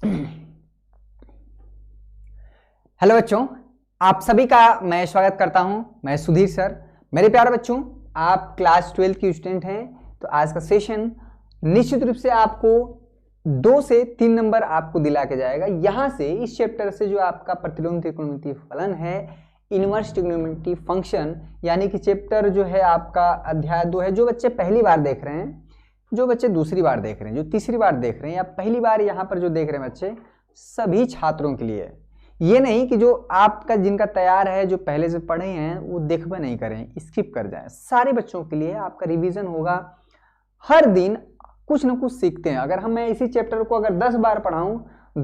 Hello बच्चों, आप सभी का मैं स्वागत करता हूं। मैं सुधीर सर। मेरे प्यारे बच्चों, आप क्लास 12 की स्टूडेंट हैं तो आज का सेशन निश्चित रूप से आपको 2 से 3 नंबर आपको दिला के जाएगा। यहां से इस चैप्टर से जो आपका प्रतिलोम त्रिकोणमितीय फलन है, इनवर्स ट्रिग्नोमेट्री फंक्शन, यानी कि चैप्टर जो है आपका अध्याय 2 है। जो बच्चे पहली बार देख रहे हैं, जो बच्चे दूसरी बार देख रहे हैं, जो तीसरी बार देख रहे हैं या पहली बार यहाँ पर जो देख रहे हैं बच्चे, सभी छात्रों के लिए। ये नहीं कि जो आपका जिनका तैयार है, जो पहले से पढ़े हैं, वो देखबे नहीं करें, स्किप कर जाएं। सारे बच्चों के लिए आपका रिवीजन होगा। हर दिन कुछ ना कुछ सीखते हैं। अगर मैं इसी चैप्टर को अगर 10 बार पढ़ाऊं,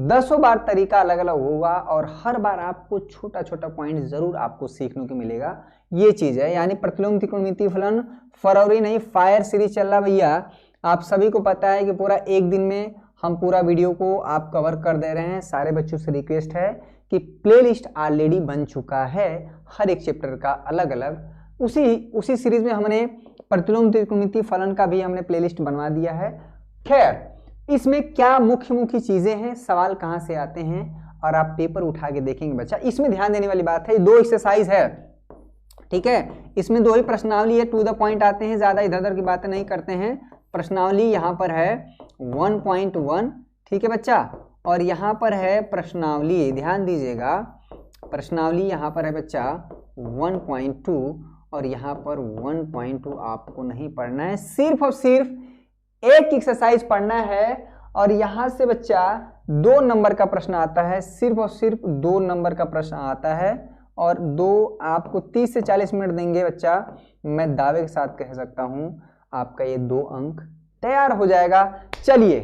10 बार तरीका अलग अलग होगा और हर बार आपको छोटा छोटा पॉइंट जरूर आपको सीखने को मिलेगा। ये चीज है, यानी प्रतिलोम त्रिकोणमितीय फलन फरवरी नहीं फायर सीरीज चल रहा भैया। आप सभी को पता है कि पूरा एक दिन में हम पूरा वीडियो को आप कवर कर दे रहे हैं। सारे बच्चों से रिक्वेस्ट है कि प्लेलिस्ट ऑलरेडी बन चुका है, हर एक चैप्टर का अलग अलग। उसी सीरीज में हमने प्रतिलोम त्रिकोणमितीय फलन का भी हमने प्लेलिस्ट बनवा दिया है। खैर, इसमें क्या मुख्य मुख्य चीजें हैं, सवाल कहां से आते हैं, और आप पेपर उठा के देखेंगे बच्चा। इसमें ध्यान देने वाली बात है, 2 एक्सरसाइज है, ठीक है। इसमें 2 ही प्रश्नावली है, टू द पॉइंट आते हैं, ज्यादा इधर उधर की बातें नहीं करते हैं। प्रश्नावली यहाँ पर है 1.1, ठीक है बच्चा, और यहाँ पर है प्रश्नावली, ध्यान दीजिएगा, प्रश्नावली यहाँ पर है बच्चा 1.2 और यहाँ पर 1.2 आपको नहीं पढ़ना है, सिर्फ और सिर्फ एक एक्सरसाइज पढ़ना है। और यहाँ से बच्चा 2 नंबर का प्रश्न आता है, सिर्फ और सिर्फ 2 नंबर का प्रश्न आता है, और 2 आपको 30 से 40 मिनट देंगे बच्चा। मैं दावे के साथ कह सकता हूँ आपका ये 2 अंक तैयार हो जाएगा। चलिए,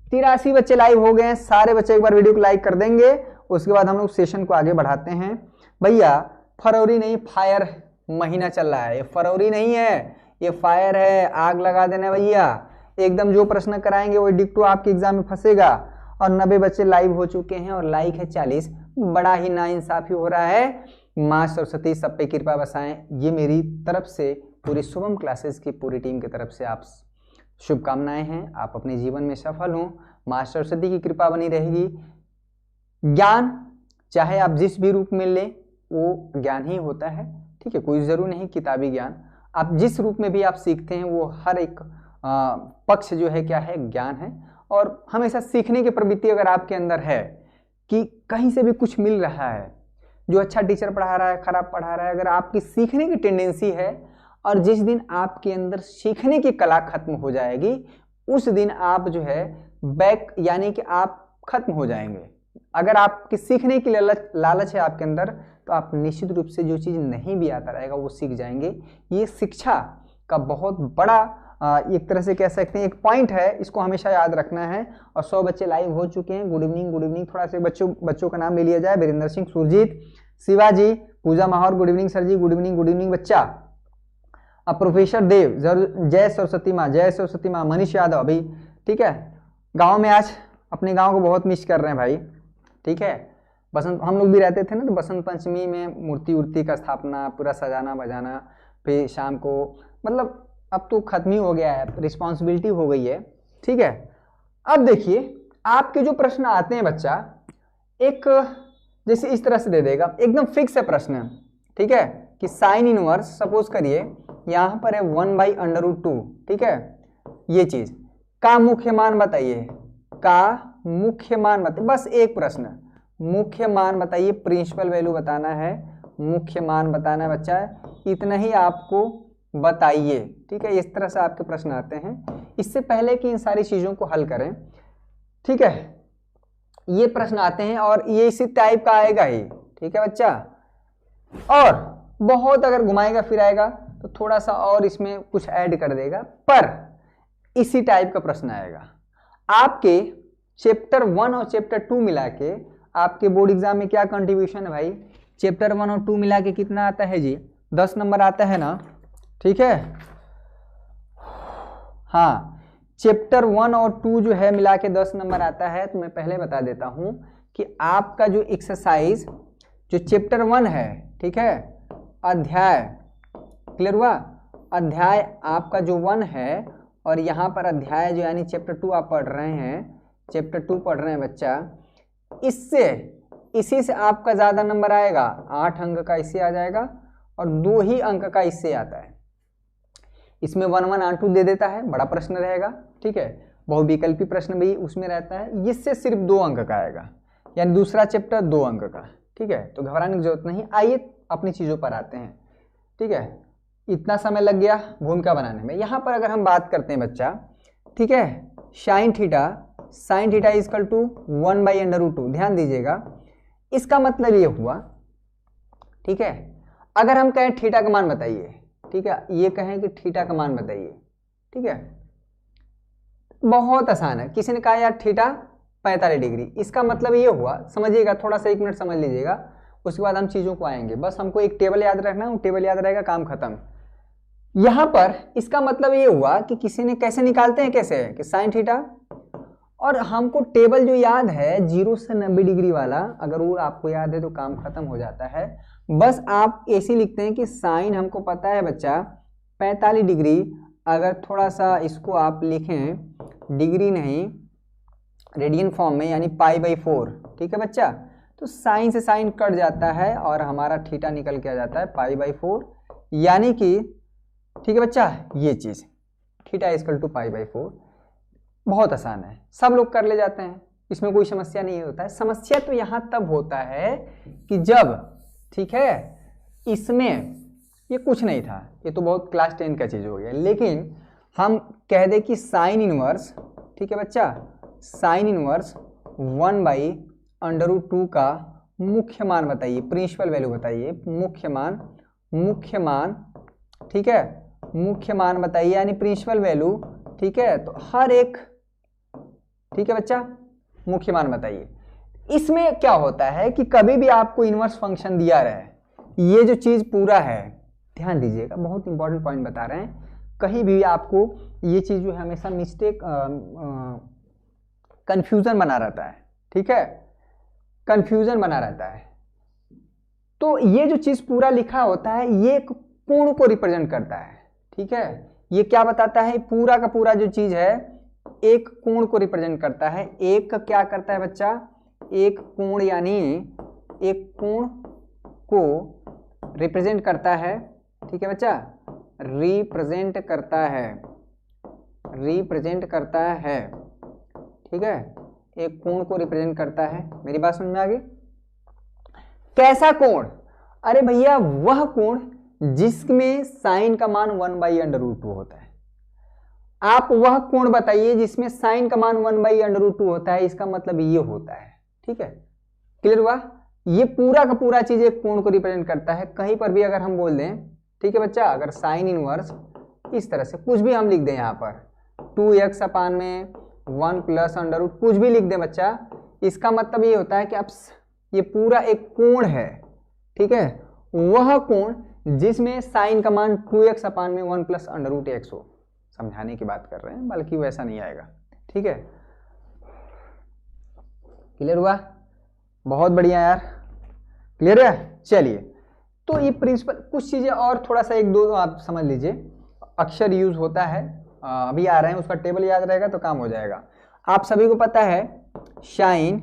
83 बच्चे लाइव हो गए हैं। सारे बच्चे एक बार वीडियो को लाइक कर देंगे, उसके बाद हम लोग सेशन को आगे बढ़ाते हैं। भैया फरवरी नहीं फायर महीना चल रहा है, ये फरवरी नहीं है, ये फायर है, आग लगा देना भैया। एकदम जो प्रश्न कराएंगे वो डिक्टो आपके एग्जाम में फंसेगा। और 90 बच्चे लाइव हो चुके हैं और लाइक है 40। बड़ा ही नाइंसाफी हो रहा है। माँ सरस्वती सब पे कृपा बसाएं, ये मेरी तरफ से, पूरी शुभम क्लासेस की पूरी टीम की तरफ से आप शुभकामनाएं हैं। आप अपने जीवन में सफल हों, माँ सरस्वती की कृपा बनी रहेगी। ज्ञान चाहे आप जिस भी रूप में लें, वो ज्ञान ही होता है, ठीक है। कोई जरूर नहीं किताबी ज्ञान, आप जिस रूप में भी आप सीखते हैं वो हर एक पक्ष जो है क्या है, ज्ञान है। और हमेशा सीखने की प्रवृत्ति अगर आपके अंदर है कि कहीं से भी कुछ मिल रहा है, जो अच्छा टीचर पढ़ा रहा है, खराब पढ़ा रहा है, अगर आपकी सीखने की टेंडेंसी है, और जिस दिन आपके अंदर सीखने की कला खत्म हो जाएगी, उस दिन आप जो है बैक, यानी कि आप खत्म हो जाएंगे। अगर आपकी सीखने की लालच है आपके अंदर, तो आप निश्चित रूप से जो चीज़ नहीं भी आता रहेगा वो सीख जाएंगे। ये शिक्षा का बहुत बड़ा एक तरह से कह सकते हैं एक पॉइंट है, इसको हमेशा याद रखना है। और 100 बच्चे लाइव हो चुके हैं। Good evening, good evening. थोड़ा से बच्चों का नाम ले लिया जाए। वीरेंद्र सिंह, सुरजीत, शिवाजी, पूजा माहौर, गुड इवनिंग सर जी, गुड इवनिंग, गुड इवनिंग बच्चा। प्रोफेसर देव, जय सरस्वती माँ, जय सरस्वती माँ। मनीष यादव अभी, ठीक है। गांव में आज अपने गांव को बहुत मिस कर रहे हैं भाई, ठीक है। बसंत हम लोग भी रहते थे ना, तो बसंत पंचमी में मूर्ति उर्ति का स्थापना, पूरा सजाना बजाना, फिर शाम को, मतलब अब तो खत्म ही हो गया है, रिस्पॉन्सिबिलिटी हो गई है, ठीक है। अब देखिए आपके जो प्रश्न आते हैं बच्चा, एक जैसे इस तरह से दे देगा, एकदम फिक्स है प्रश्न, ठीक है, कि साइन इनवर्स, सपोज करिए यहाँ पर है 1/√2, ठीक है। ये चीज का मुख्य मान बताइए, का मुख्य मान बताइए, बस एक प्रश्न, मुख्य मान बताइए, प्रिंसिपल वैल्यू बताना है, मुख्य मान बताना है बच्चा, इतना ही आपको बताइए, ठीक है। इस तरह से आपके प्रश्न आते हैं। इससे पहले कि इन सारी चीजों को हल करें, ठीक है, ये प्रश्न आते हैं और ये इसी टाइप का आएगा ही, ठीक है बच्चा। और बहुत अगर घुमाएगा फिराएगा तो थोड़ा सा और इसमें कुछ ऐड कर देगा, पर इसी टाइप का प्रश्न आएगा। आपके चैप्टर 1 और चैप्टर 2 मिला के आपके बोर्ड एग्जाम में क्या कंट्रीब्यूशन है भाई? चैप्टर 1 और 2 मिला के कितना आता है जी? 10 नंबर आता है ना, ठीक है। हाँ, चैप्टर 1 और 2 जो है मिला के 10 नंबर आता है। तो मैं पहले बता देता हूं कि आपका जो एक्सरसाइज जो चैप्टर 1 है, ठीक है, अध्याय, क्लियर हुआ, अध्याय आपका जो 1 है, और यहाँ पर अध्याय जो यानी चैप्टर 2 आप पढ़ रहे हैं, चैप्टर 2 पढ़ रहे हैं बच्चा, इसी से आपका ज्यादा नंबर आएगा, 8 अंक का इससे आ जाएगा और 2 ही अंक का इससे आता है। इसमें 1 1 और 2 दे देता है, बड़ा प्रश्न रहेगा, ठीक है। बहुविकल्पी प्रश्न भी उसमें रहता है, इससे सिर्फ 2 अंक का आएगा, यानी दूसरा चैप्टर 2 अंक का, ठीक है। तो घबराने की जरूरत नहीं। आइए अपनी चीजों पर आते हैं, ठीक है। इतना समय लग गया भूमिका बनाने में। यहां पर अगर हम बात करते हैं बच्चा, ठीक है, साइन थीटा इजकल टू 1/√2, ध्यान दीजिएगा। इसका मतलब ये हुआ, ठीक है, अगर हम कहें थीटा का मान बताइए, ठीक है, ये कहें कि थीटा का मान बताइए, ठीक है, बहुत आसान है। किसी ने कहा यार थीटा 45 डिग्री, इसका मतलब ये हुआ, समझिएगा, थोड़ा सा 1 मिनट समझ लीजिएगा, उसके बाद हम चीजों को आएंगे। बस हमको एक टेबल याद रखना है, टेबल याद रहेगा, काम खत्म। यहां पर इसका मतलब ये हुआ कि किसी ने कैसे निकालते हैं, कैसे कि साइन थीटा, और हमको टेबल जो याद है 0 से 90 डिग्री वाला, अगर वो आपको याद है तो काम खत्म हो जाता है। बस आप ऐसे लिखते हैं कि साइन हमको पता है बच्चा 45 डिग्री, अगर थोड़ा सा इसको आप लिखें डिग्री नहीं रेडियन फॉर्म में, यानी π/4, ठीक है बच्चा, तो साइन से साइन कट जाता है और हमारा थीटा निकल के आ जाता है π/4, यानी कि, ठीक है बच्चा, ये चीज थीटा इजकल टू π/4। बहुत आसान है, सब लोग कर ले जाते हैं, इसमें कोई समस्या नहीं होता है। समस्या तो यहां तब होता है कि जब, ठीक है, इसमें ये कुछ नहीं था, ये तो बहुत क्लास 10 का चीज हो गया, लेकिन हम कह दे कि साइन इनवर्स, ठीक है बच्चा, साइन इनवर्स 1/√2 का मुख्य मान बताइए, प्रिंसिपल वैल्यू बताइए, मुख्य मान, ठीक है, मुख्य मान बताइए, यानी प्रिंसिपल वैल्यू, ठीक है। तो हर एक, ठीक है बच्चा, मुख्य मान बताइए। इसमें क्या होता है कि कभी भी आपको इनवर्स फंक्शन दिया रहे, ये जो चीज पूरा है, ध्यान दीजिएगा, बहुत इंपॉर्टेंट पॉइंट बता रहे हैं, कहीं भी आपको ये चीज जो है हमेशा मिस्टेक, कंफ्यूजन बना रहता है, ठीक है, कंफ्यूजन बना रहता है। तो ये जो चीज पूरा लिखा होता है, ये एक कोण को रिप्रेजेंट करता है, ठीक है। ये क्या बताता है, पूरा का पूरा जो चीज है एक कोण को रिप्रेजेंट करता है। एक क्या करता है बच्चा, एक कोण, यानी एक कोण को रिप्रेजेंट करता है, ठीक है बच्चा, रिप्रेजेंट करता है, ठीक है, एक कोण को रिप्रेजेंट करता है। मेरी बात समझ में आ गई? कैसा कोण? अरे भैया वह कोण जिसमें साइन का मान 1/√2 होता है। आप वह कोण बताइए जिसमें साइन का मान 1/√2 होता है, इसका मतलब ये होता है, ठीक है, क्लियर हुआ? ये पूरा का पूरा चीज एक कोण को रिप्रेजेंट करता है। कहीं पर भी अगर हम बोल दें, ठीक है बच्चा, अगर साइन इनवर्स इस तरह से कुछ भी हम लिख दें, यहाँ पर 2x अपान में 1 प्लस √ कुछ भी लिख दें बच्चा, इसका मतलब ये होता है कि आप ये पूरा एक कोण है, ठीक है, वह कोण जिसमें साइन का मान 2x अपान में 1 प्लस √x हो। समझाने की बात कर रहे हैं, बल्कि वैसा नहीं आएगा, ठीक है, क्लियर हुआ? बहुत बढ़िया यार, क्लियर है? चलिए, तो ये प्रिंसिपल, कुछ चीजें और थोड़ा सा 1-2 आप समझ लीजिए, अक्षर यूज होता है, अभी आ रहे हैं, उसका टेबल याद रहेगा तो काम हो जाएगा। आप सभी को पता है साइन,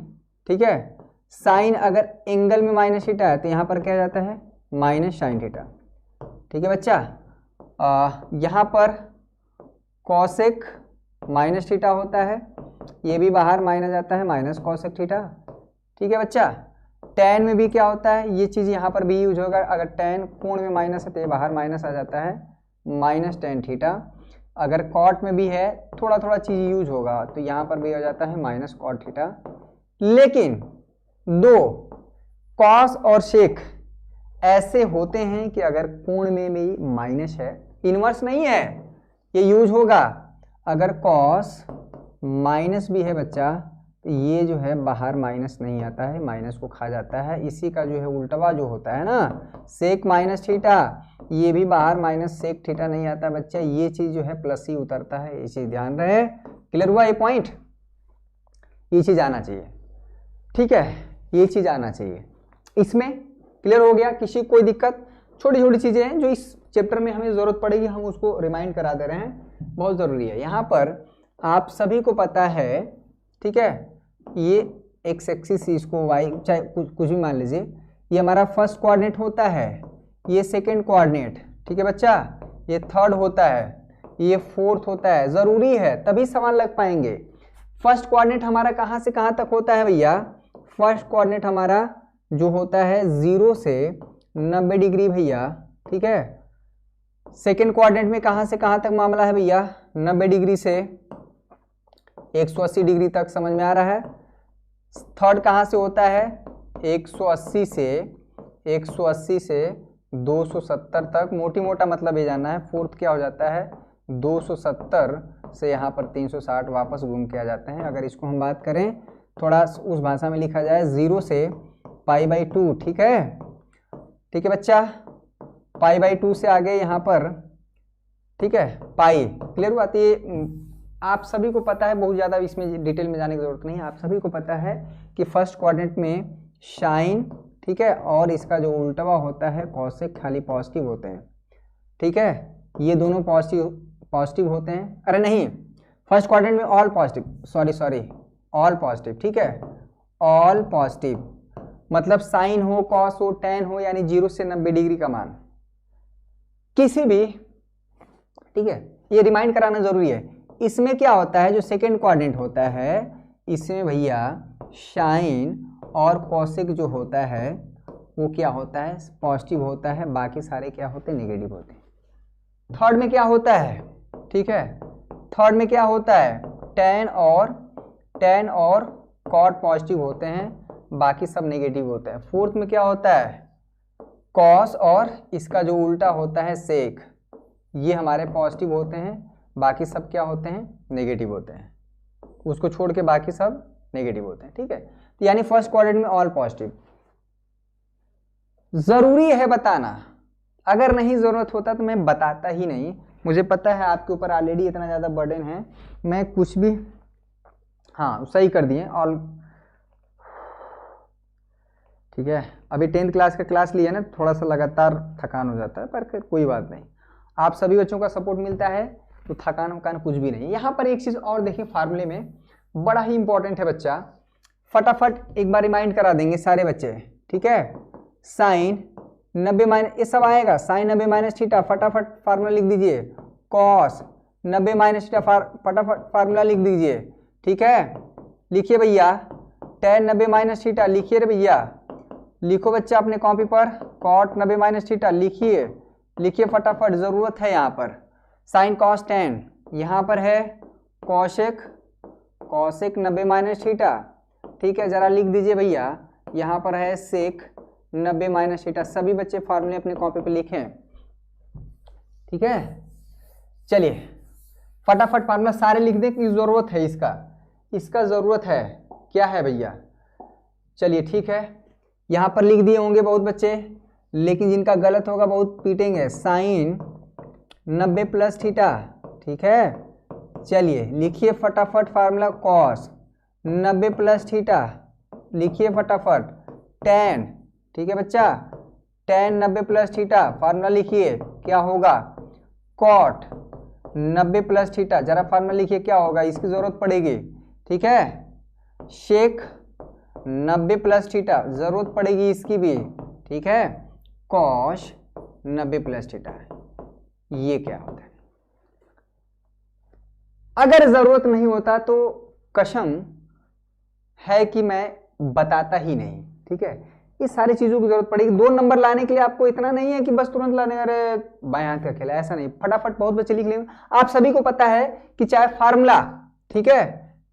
ठीक है, साइन अगर एंगल में माइनस थीटा है तो यहाँ पर क्या जाता है, माइनस साइन थीटा, ठीक है बच्चा। यहाँ पर कॉसेक माइनस थीटा होता है, ये भी बाहर माइनस जाता है, माइनस कॉसेक थीटा, ठीक है बच्चा। टैन में भी क्या होता है, ये चीज़ यहाँ पर भी यूज होगा, अगर टैन कोण में माइनस है तो ये बाहर माइनस आ जाता है, माइनस टैन थीटा। अगर कॉट में भी है, थोड़ा थोड़ा चीज़ यूज होगा, तो यहाँ पर भी आ जाता है माइनस कॉट थीटा। लेकिन दो कॉस और सेक ऐसे होते हैं कि अगर कोण में भी माइनस है, इनवर्स नहीं है, ये यूज होगा। अगर कॉस माइनस भी है बच्चा, तो ये जो है बाहर माइनस नहीं आता है, माइनस को खा जाता है। इसी का जो है उल्टवा जो होता है ना, सेक माइनस थीटा, ये भी बाहर माइनस सेक थीटा नहीं आता बच्चा, ये चीज जो है प्लस ही उतरता है, ये चीज ध्यान रहे। क्लियर हुआ ये पॉइंट? ये चीज आना चाहिए, ठीक है, ये चीज आना चाहिए। इसमें क्लियर हो गया? किसी कोई दिक्कत? छोटी छोटी चीजें हैं जो इस चैप्टर में हमें जरूरत पड़ेगी, हम उसको रिमाइंड करा दे रहे हैं, बहुत जरूरी है। यहाँ पर आप सभी को पता है, ठीक है, ये एक्स एक्सिस, इसको वाई, चाहे कुछ भी मान लीजिए, ये हमारा फर्स्ट कोऑर्डिनेट होता है, ये सेकंड कोऑर्डिनेट, ठीक है बच्चा, ये थर्ड होता है, ये फोर्थ होता है, जरूरी है तभी सवाल लग पाएंगे। फर्स्ट कोऑर्डिनेट हमारा कहाँ से कहाँ तक होता है भैया? फर्स्ट कोऑर्डिनेट हमारा जो होता है 0 से 90 डिग्री भैया, ठीक है। सेकंड कोऑर्डिनेट में कहाँ से कहाँ तक मामला है भैया? 90 डिग्री से 180 डिग्री तक, समझ में आ रहा है। थर्ड कहाँ से होता है? 180 से 270 तक, मोटी मोटा मतलब ये जाना है। फोर्थ क्या हो जाता है? 270 से यहाँ पर 360 वापस घूम के आ जाते हैं। अगर इसको हम बात करें थोड़ा उस भाषा में लिखा जाए, 0 से π/2, ठीक है, ठीक है बच्चा, π/2 से आगे यहाँ पर, ठीक है, पाई, क्लियर हुआ? तो ये आप सभी को पता है, बहुत ज़्यादा इसमें डिटेल में जाने की जरूरत नहीं है, आप सभी को पता है कि फर्स्ट कोऑर्डिनेट में साइन, ठीक है, और इसका जो उल्टा होता है कॉसेक, खाली पॉजिटिव होते हैं, ठीक है, ये दोनों पॉजिटिव होते हैं। अरे नहीं, फर्स्ट क्वाड्रेंट में all positive, sorry all positive, ठीक है, ऑल पॉजिटिव मतलब साइन हो, कॉस हो, टेन हो, यानी 0 से 90 डिग्री का मान किसी भी, ठीक है, ये रिमाइंड कराना जरूरी है। इसमें क्या होता है, जो सेकेंड क्वाड्रेंट होता है इसमें भैया साइन और कॉसेक जो होता है वो क्या होता है? पॉजिटिव होता है, बाकी सारे क्या होते हैं? नेगेटिव होते हैं। थर्ड में क्या होता है? ठीक है, थर्ड में क्या होता है? टेन और कॉट पॉजिटिव होते हैं, बाकी सब नेगेटिव होते हैं। फोर्थ में क्या होता है? कॉस और इसका जो उल्टा होता है सेक, ये हमारे पॉजिटिव होते हैं, बाकी सब क्या होते हैं? नेगेटिव होते हैं। उसको छोड़ के बाकी सब नेगेटिव होते हैं, ठीक है। तो यानी फर्स्ट क्वाड्रेंट में ऑल पॉजिटिव। जरूरी है बताना, अगर नहीं जरूरत होता तो मैं बताता ही नहीं। मुझे पता है आपके ऊपर ऑलरेडी इतना ज़्यादा बर्डन है, मैं कुछ भी, हाँ सही कर दिए ऑल, ठीक है। अभी 10th क्लास का क्लास लिया ना, थोड़ा सा लगातार थकान हो जाता है, पर कोई बात नहीं, आप सभी बच्चों का सपोर्ट मिलता है तो थकान वकान कुछ भी नहीं। यहाँ पर एक चीज़ और देखिए, फार्मूले में बड़ा ही इंपॉर्टेंट है बच्चा, फटाफट एक बार रिमाइंड करा देंगे सारे बच्चे, ठीक है। साइन 90 माइनस, ये सब आएगा, साइन 90 माइनस थीटा, फटाफट फार्मूला लिख दीजिए। कॉस 90 माइनस थीटा, फटाफट फार्मूला लिख दीजिए, ठीक है। लिखिए भैया, टेन 90 माइनस थीटा, लिखिए रे भैया, लिखो बच्चा अपने कॉपी पर, कॉट 90 माइनस थीटा लिखिए, लिखिए फटाफट, जरूरत है यहाँ पर। साइन कॉस टेन, यहाँ पर है कॉशेक 90 माइनस थीटा, ठीक है, जरा लिख दीजिए भैया। यहाँ पर है सेक 90 माइनस थीटा। सभी बच्चे फार्मूले अपने कॉपी पे लिखें, ठीक है। चलिए फटाफट फार्मूला सारे लिख दें कि जरूरत है इसका जरूरत है, क्या है भैया। चलिए ठीक है, यहाँ पर लिख दिए होंगे बहुत बच्चे, लेकिन जिनका गलत होगा बहुत पीटेंगे। साइन 90 प्लस थीटा, ठीक है। चलिए लिखिए फटाफट फार्मूला, कॉस 90 प्लस थीटा, लिखिए फटाफट। टेन, ठीक है बच्चा, टेन 90 प्लस थीटा, फार्मूला लिखिए क्या होगा। कॉट 90 प्लस थीटा, जरा फार्मूला लिखिए क्या होगा, इसकी जरूरत पड़ेगी, ठीक है। शेक 90 प्लस थीटा, जरूरत पड़ेगी इसकी भी, ठीक है। कॉश 90 प्लस थीटा, ये क्या होता है। अगर जरूरत नहीं होता तो कसम है कि मैं बताता ही नहीं, ठीक है। ये सारी चीजों की जरूरत पड़ेगी। 2 नंबर लाने के लिए आपको इतना नहीं है कि बस तुरंत लाने, अरे बाएं हाथ का खेला, ऐसा नहीं, फटाफट बहुत बच्चे लिख लेंगे। आप सभी को पता है कि चाहे फार्मूला, ठीक है,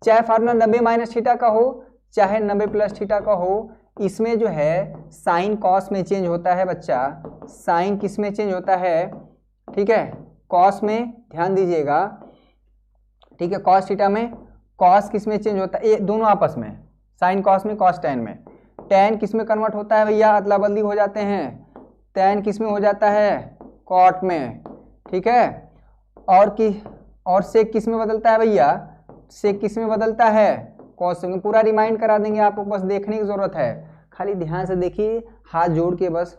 चाहे फार्मूला 90 माइनस थीटा का हो, चाहे 90 प्लस थीटा का हो, इसमें जो है साइन कॉस में चेंज होता है बच्चा। साइन किस में चेंज होता है, ठीक है, कॉस में, ध्यान दीजिएगा, ठीक है। कॉस थीटा में, कॉस किस में चेंज होता है, ये दोनों आपस में, साइन कॉस में, कॉस टेन में। टेन किस में कन्वर्ट होता है भैया, अदला बदली हो जाते हैं, टेन किस में हो जाता है, कॉट में, ठीक है। और सेक किस में बदलता है भैया, सेक किस में बदलता है, कॉस में। पूरा रिमाइंड करा देंगे आपको, बस देखने की जरूरत है, खाली ध्यान से देखिए, हाथ जोड़ के बस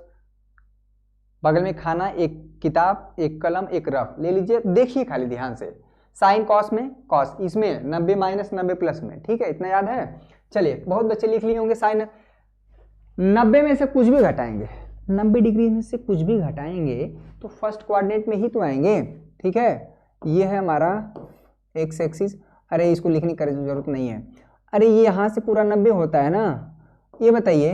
बगल में खाना, एक किताब, एक कलम, एक रफ ले लीजिए, देखिए खाली ध्यान से, साइन कॉस में कॉस, इसमें 90 माइनस 90 प्लस में, ठीक है, इतना याद है। चलिए बहुत बच्चे लिख लिए होंगे साइन 90 में से कुछ भी घटाएंगे, 90 डिग्री में से कुछ भी घटाएंगे तो फर्स्ट कोऑर्डिनेट में ही तो आएंगे, ठीक है। ये है हमारा एक्स एक्सिस, अरे इसको लिखने की जरूरत नहीं है, अरे ये यहाँ से पूरा 90 होता है ना। ये बताइए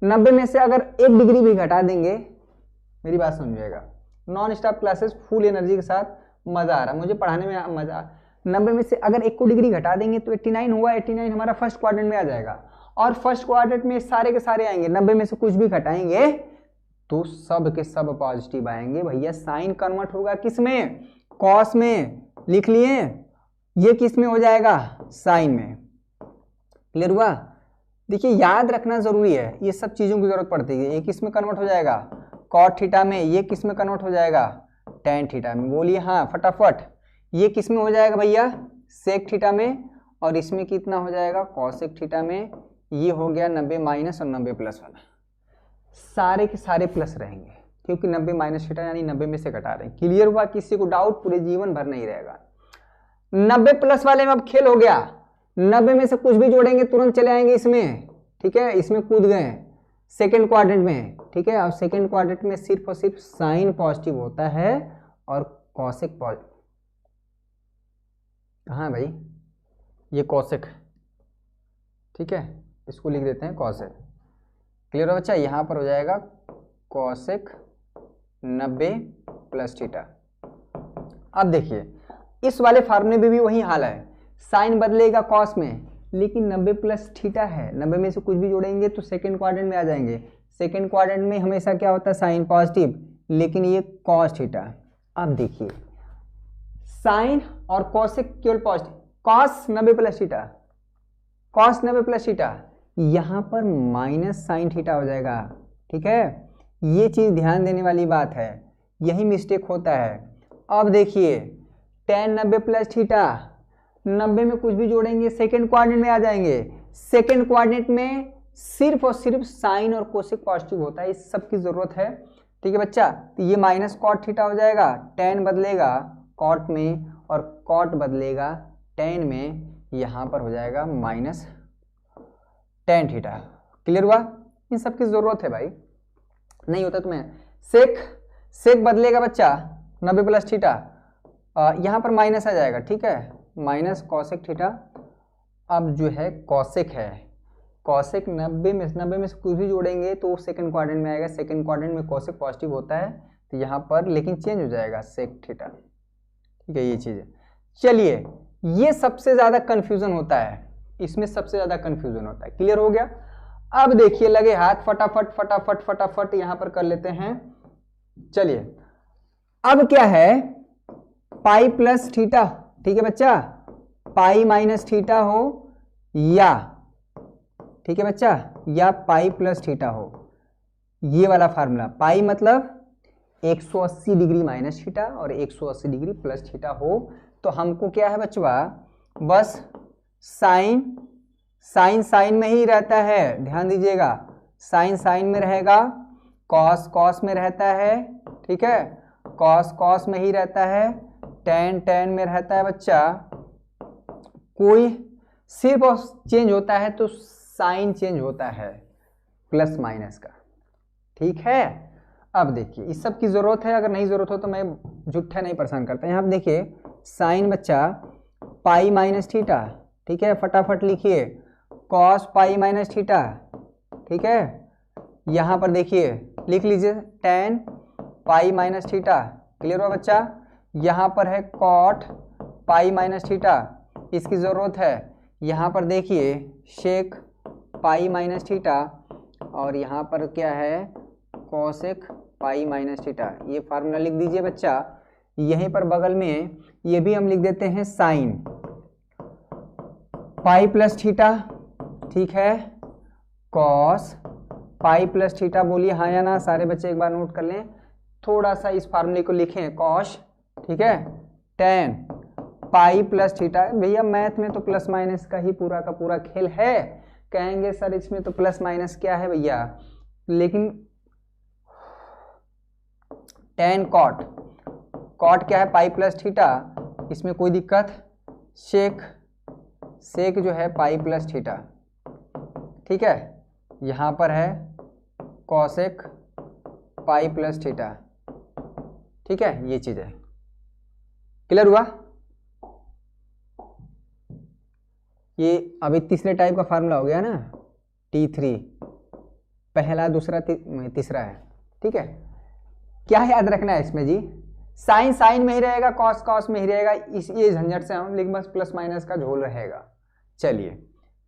90 में से अगर 1 डिग्री भी घटा देंगे, मेरी बात समझिएगा, non stop classes full energy के साथ मज़ा आ रहा है मुझे पढ़ाने में, मज़ा। 90 में से अगर 1 को डिग्री घटा देंगे तो 89 हुआ, 89 हमारा फर्स्ट क्वाड्रेंट में आ जाएगा, और फर्स्ट क्वाड्रेंट में सारे के सारे आएंगे। 90 में से कुछ भी घटाएंगे तो सब के सब पॉजिटिव आएंगे भैया। साइन कन्वर्ट होगा किस में, कॉस में, लिख लिए, ये किस में हो जाएगा, साइन में। क्लियर हुआ। देखिए याद रखना जरूरी है, ये सब चीजों की जरूरत पड़ती है। ये किस में कन्वर्ट हो जाएगा, कॉट थीटा में, ये किस में कन्वर्ट हो जाएगा, टेन थीटा में। बोलिए हाँ फटाफट, ये किस में हो जाएगा भैया, सेक थीटा में, और इसमें कितना हो जाएगा, कॉसेक थीटा में। ये हो गया 90 माइनस और 90 प्लस वाला, सारे के सारे प्लस रहेंगे क्योंकि 90 माइनस थीटा यानी 90 में से घटा रहे हैं। क्लियर हुआ, किसी को डाउट पूरे जीवन भर नहीं रहेगा। 90 प्लस वाले में अब खेल हो गया, 90 में से कुछ भी जोड़ेंगे तुरंत चले आएंगे इसमें, ठीक है, इसमें कूद गए सेकेंड क्वाड्रेंट में, ठीक है। और सेकेंड क्वाड्रेंट में सिर्फ और सिर्फ साइन पॉजिटिव होता है और कॉसेक पॉजिटिव। कहाँ है भाई, ये कॉसेक, ठीक है, इसको लिख देते हैं कॉसेक। क्लियर हो बच्चा, यहाँ पर हो जाएगा कॉसेक 90 प्लस थीटा। अब देखिए इस वाले फार्मूले में भी वही हाल है, साइन बदलेगा कॉस में, लेकिन 90 प्लस थीटा है, 90 में से कुछ भी जोड़ेंगे तो सेकेंड क्वाड्रेंट में आ जाएंगे। सेकेंड क्वाड्रेंट में हमेशा क्या होता है, साइन पॉजिटिव, लेकिन ये कॉस थीटा। अब देखिए साइन और कॉसेक केवल positive, cos 90 plus theta, cos 90 plus theta, यहाँ पर माइनस साइन थीटा हो जाएगा, ठीक है। ये चीज ध्यान देने वाली बात है, यही मिस्टेक होता है। अब देखिए टेन 90 प्लस थीटा, 90 में कुछ भी जोड़ेंगे सेकेंड क्वाड्रेंट में आ जाएंगे। सेकेंड क्वाड्रेंट में सिर्फ और सिर्फ साइन और कोसेक पॉजिटिव होता है, इस सब की जरूरत है, ठीक है बच्चा। तो ये माइनस कॉट थीटा हो जाएगा, टेन बदलेगा कॉट में और कॉट बदलेगा टेन में, यहाँ पर हो जाएगा माइनस टेन थीटा। क्लियर हुआ, इन सब की जरूरत है भाई, नहीं होता तुम्हें। सेक, सेक बदलेगा बच्चा 90 प्लस थीटा, यहाँ पर माइनस आ जाएगा, ठीक है, माइनस कॉसेक थीटा। अब जो है कॉसेक है, कॉसेक 90 में से कुछ भी जोड़ेंगे तो सेकंड क्वाड्रेंट में आएगा। सेकंड क्वाड्रेंट में कॉसेक पॉजिटिव होता है तो यहाँ पर लेकिन चेंज हो जाएगा सेक थीटा, ठीक है, ये चीज़ है। चलिए ये सबसे ज़्यादा कन्फ्यूज़न होता है, इसमें सबसे ज़्यादा कन्फ्यूज़न होता है। क्लियर हो गया। अब देखिए लगे हाथ, फटाफट फटाफट फटाफट यहाँ पर कर लेते हैं। चलिए अब क्या है, पाई प्लस थीटा, ठीक है बच्चा, पाई माइनस थीटा हो या, ठीक है बच्चा, या पाई प्लस थीटा हो, ये वाला फार्मूला। पाई मतलब 180 डिग्री माइनस थीटा और 180 डिग्री प्लस थीटा हो, तो हमको क्या है बच्चवा, बस साइन, साइन साइन में ही रहता है, ध्यान दीजिएगा, साइन साइन में रहेगा, कॉस कॉस में रहता है, ठीक है, कॉस कॉस में ही रहता है, टेन टेन में रहता है बच्चा। कोई सिर्फ चेंज होता है तो साइन चेंज होता है प्लस माइनस का, ठीक है। अब देखिए इस सब की जरूरत है, अगर नहीं जरूरत हो तो मैं झूठा नहीं परेशान करता। यहाँ पर देखिए साइन बच्चा पाई माइनस थीटा, ठीक है, फटाफट लिखिए कॉस पाई माइनस थीटा, ठीक है। यहाँ पर देखिए लिख लीजिए ten pi minus theta. Clear हुआ बच्चा। यहाँ पर है कॉट पाई माइनस थीटा, इसकी ज़रूरत है। यहाँ पर देखिए शेक पाई माइनस थीटा, और यहाँ पर क्या है, कॉसेक पाई माइनस थीटा। ये फार्मूला लिख दीजिए बच्चा। यहीं पर बगल में ये भी हम लिख देते हैं साइन पाई प्लस थीटा, ठीक है, कॉस पाई प्लस थीटा। बोलिए हाँ या ना, सारे बच्चे एक बार नोट कर लें, थोड़ा सा इस फार्मूले को लिखें, कॉस, ठीक है, टेन पाई प्लस थीटा। भैया मैथ में तो प्लस माइनस का ही पूरा का पूरा खेल है। कहेंगे सर इसमें तो प्लस माइनस क्या है भैया, लेकिन टेन कॉट, कॉट क्या है, पाई प्लस थीटा, इसमें कोई दिक्कत, सेक जो है पाई प्लस थीटा, ठीक है, यहां पर है कॉसेक पाई प्लस थीटा, ठीक है, ये चीज है। क्लियर हुआ? ये अभी तीसरे टाइप का फार्मूला हो गया ना, T3, पहला दूसरा तीसरा है, ठीक है। क्या याद रखना है इसमें जी, साइन साइन में ही रहेगा, कॉस कॉस में ही रहेगा, इस ये झंझट से हम, लेकिन बस प्लस माइनस का झोल रहेगा। चलिए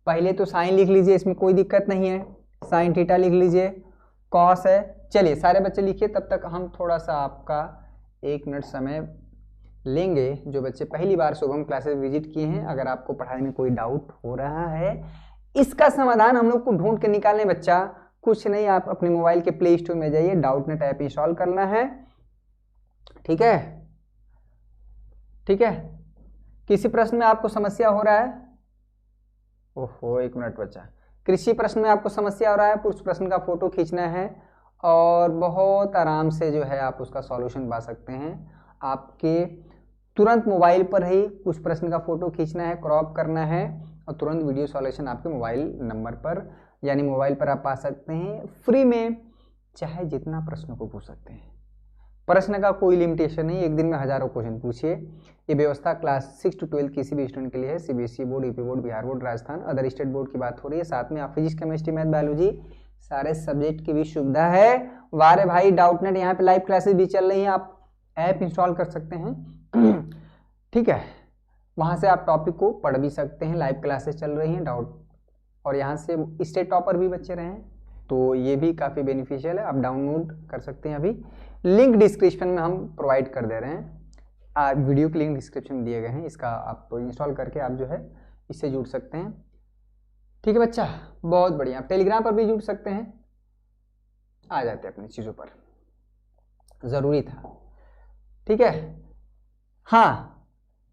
पहले तो साइन लिख लीजिए, इसमें कोई दिक्कत नहीं है, साइन थीटा लिख लीजिए, कॉस है। चलिए सारे बच्चे लिखिए, तब तक हम थोड़ा सा आपका 1 मिनट समय लेंगे। जो बच्चे पहली बार शुभम क्लासेस विजिट किए हैं, अगर आपको पढ़ाई में कोई डाउट हो रहा है, इसका समाधान हम लोग को ढूंढ के निकालने बच्चा, कुछ नहीं, आप अपने मोबाइल के प्ले स्टोर में जाइए, डाउटनेट ऐप इंस्टॉल करना है, ठीक है, ठीक है। किसी प्रश्न में आपको समस्या हो रहा है? ओहो 1 मिनट बच्चा। कृषि प्रश्न में आपको समस्या हो रहा है, उस प्रश्न का फोटो खींचना है और बहुत आराम से जो है आप उसका सॉल्यूशन पा सकते हैं। आपके तुरंत मोबाइल पर ही उस प्रश्न का फोटो खींचना है, क्रॉप करना है और तुरंत वीडियो सॉल्यूशन आपके मोबाइल नंबर पर यानी मोबाइल पर आप पा सकते हैं फ्री में, चाहे जितना प्रश्न को पूछ सकते हैं। प्रश्न का कोई लिमिटेशन नहीं, एक दिन में हजारों क्वेश्चन पूछिए। ये व्यवस्था क्लास 6 to 12 किसी भी स्टूडेंट के लिए है, CBSE board, UP board, Bihar board, Rajasthan, other state board की बात हो रही है। साथ में आप फिजिक्स, केमिस्ट्री, मैथ, बायोलॉजी सारे सब्जेक्ट की भी सुविधा है। वारे भाई डाउटनेट यहाँ पे लाइव क्लासेस भी चल रही हैं, आप ऐप इंस्टॉल कर सकते हैं, ठीक है, वहाँ से आप टॉपिक को पढ़ भी सकते हैं, लाइव क्लासेस चल रही हैं डाउट, और यहाँ से स्टेट टॉपर भी बच्चे रहे हैं, तो ये भी काफ़ी बेनिफिशियल है, आप डाउनलोड कर सकते हैं। अभी लिंक डिस्क्रिप्शन में हम प्रोवाइड कर दे रहे हैं, वीडियो के लिंक डिस्क्रिप्शन में दिए गए हैं, इसका आप इंस्टॉल करके आप जो है इससे जुड़ सकते हैं, ठीक है बच्चा, बहुत बढ़िया। आप टेलीग्राम पर भी जुड़ सकते हैं, आ जाते हैं अपनी चीज़ों पर, ज़रूरी था, ठीक है। हाँ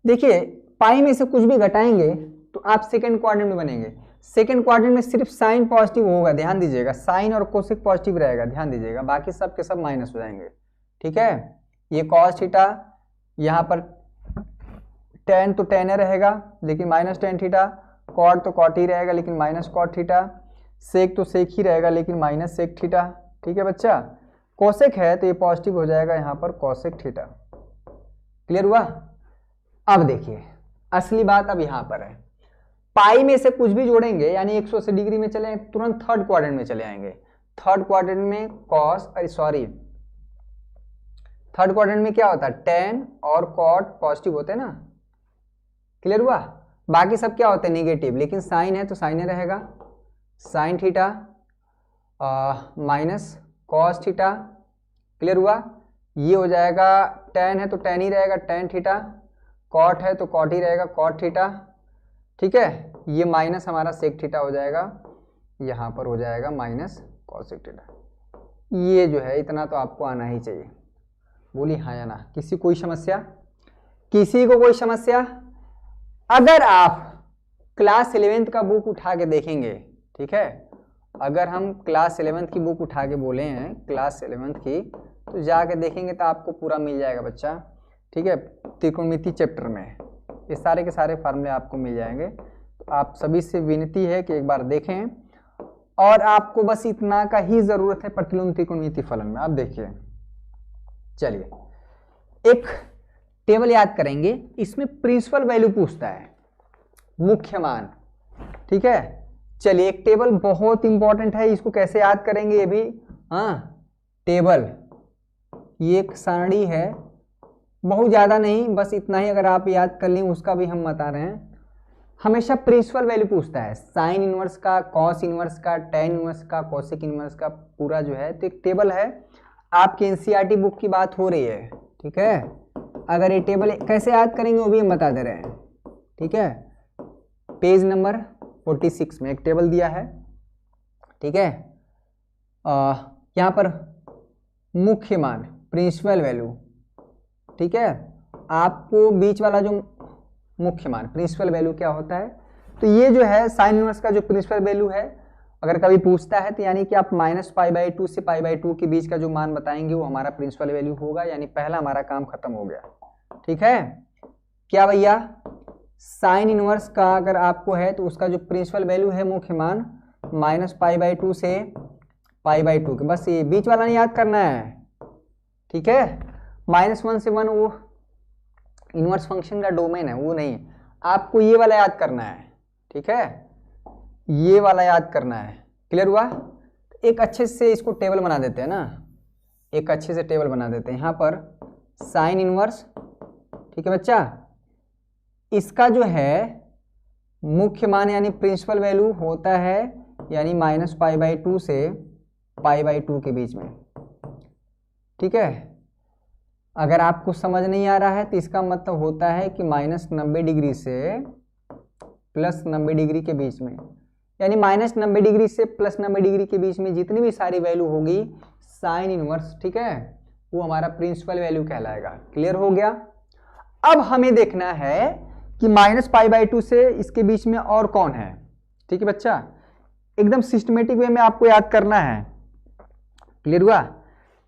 देखिए, पाई में से कुछ भी घटाएंगे तो आप सेकेंड क्वाड्रेंट में बनेंगे। सेकेंड क्वाड्रेंट में सिर्फ साइन पॉजिटिव होगा, ध्यान दीजिएगा, साइन और कोसेक पॉजिटिव रहेगा, ध्यान दीजिएगा, बाकी सब के सब माइनस हो जाएंगे, ठीक है। ये कॉस थीटा, यहाँ पर टेन तो टेन रहेगा लेकिन माइनस टेन थीटा, कॉट तो कॉट ही रहेगा लेकिन माइनस कॉट थीटा, सेक तो सेक ही रहेगा लेकिन माइनस सेक थीटा, ठीक है बच्चा। कोसेक है तो ये पॉजिटिव हो जाएगा यहाँ पर कॉसेक थीटा। क्लियर हुआ? अब देखिए असली बात अब यहाँ पर है, पाई में से कुछ भी जोड़ेंगे यानी 180 डिग्री में चले, तुरंत थर्ड क्वाड्रेंट में चले आएंगे। थर्ड क्वाड्रेंट में कॉस, अरे सॉरी, थर्ड क्वाड्रेंट में क्या होता है, टेन और कॉट पॉजिटिव होते हैं ना। क्लियर हुआ? बाकी सब क्या होते हैं, नेगेटिव, लेकिन साइन है तो साइन ही रहेगा, sine theta minus cos theta. Clear हुआ? ये हो जाएगा, टेन है तो टेन ही रहेगा, टेन थीटा, कॉट है तो कॉट ही रहेगा, कॉट थीटा, ठीक है। ये माइनस हमारा सेक थीटा हो जाएगा, यहाँ पर हो जाएगा माइनस कॉसेक थीटा। ये जो है इतना तो आपको आना ही चाहिए, बोली हाँ या ना। किसी कोई समस्या? किसी को कोई समस्या? अगर आप क्लास 11th का बुक उठा के देखेंगे, ठीक है, अगर हम क्लास 11th की बुक उठा के बोले हैं क्लास 11th की, तो जाके देखेंगे तो आपको पूरा मिल जाएगा बच्चा, ठीक है। त्रिकोणमिति चैप्टर में ये सारे के सारे फार्मूले आपको मिल जाएंगे। तो आप सभी से विनती है कि एक बार देखें, और आपको बस इतना का ही जरूरत है प्रतिलोम त्रिकोणमिति फलन में। आप देखिए, चलिए एक टेबल याद करेंगे, इसमें प्रिंसिपल वैल्यू पूछता है, मुख्य मान, ठीक है। चलिए एक टेबल बहुत इंपॉर्टेंट है, इसको कैसे याद करेंगे ये भी, हाँ टेबल, ये एक सारणी है, बहुत ज़्यादा नहीं, बस इतना ही अगर आप याद कर लें, उसका भी हम बता रहे हैं। हमेशा प्रिंसिपल वैल्यू पूछता है, साइन इनवर्स का, कॉस इनवर्स का, टेन इनवर्स का, कोसेक इनवर्स का, पूरा जो है। तो एक टेबल है, आपकी एनसीईआरटी बुक की बात हो रही है, ठीक है। अगर ये टेबल कैसे याद करेंगे वो भी हम बता दे रहे हैं, ठीक है। पेज नंबर 46 में एक टेबल दिया है, ठीक है। यहाँ पर मुख्य मान, प्रिंसिपल वैल्यू, ठीक है। आपको बीच वाला जो मुख्य मान, प्रिंसिपल वैल्यू क्या होता है, तो ये जो है साइन इनवर्स का जो प्रिंसिपल वैल्यू है, अगर कभी पूछता है तो यानी कि आप -π/2 से π/2 के बीच का जो मान बताएंगे वो हमारा प्रिंसिपल वैल्यू होगा, यानी पहला हमारा काम खत्म हो गया, ठीक है। क्या भैया, साइन इनवर्स का अगर आपको है तो उसका जो प्रिंसिपल वैल्यू है मुख्य मान -π/2 से π/2 के, बस ये बीच वाला नहीं याद करना है, ठीक है। -1 से 1 वो इनवर्स फंक्शन का डोमेन है, वो नहीं, आपको ये वाला याद करना है, ठीक है, ये वाला याद करना है। क्लियर हुआ? एक अच्छे से इसको टेबल बना देते हैं ना, एक अच्छे से टेबल बना देते हैं। यहाँ पर साइन इनवर्स, ठीक है बच्चा, इसका जो है मुख्य मान यानी प्रिंसिपल वैल्यू होता है यानी -π/2 से π/2 के बीच में, ठीक है। अगर आपको समझ नहीं आ रहा है तो इसका मतलब होता है कि -90 डिग्री से +90 डिग्री के बीच में, यानी -90 डिग्री से +90 डिग्री के बीच में जितनी भी सारी वैल्यू होगी साइन इनवर्स, ठीक है, वो हमारा प्रिंसिपल वैल्यू कहलाएगा। क्लियर हो गया? अब हमें देखना है कि -π/2 से इसके बीच में और कौन है, ठीक है बच्चा, एकदम सिस्टमेटिक वे में आपको याद करना है। क्लियर हुआ?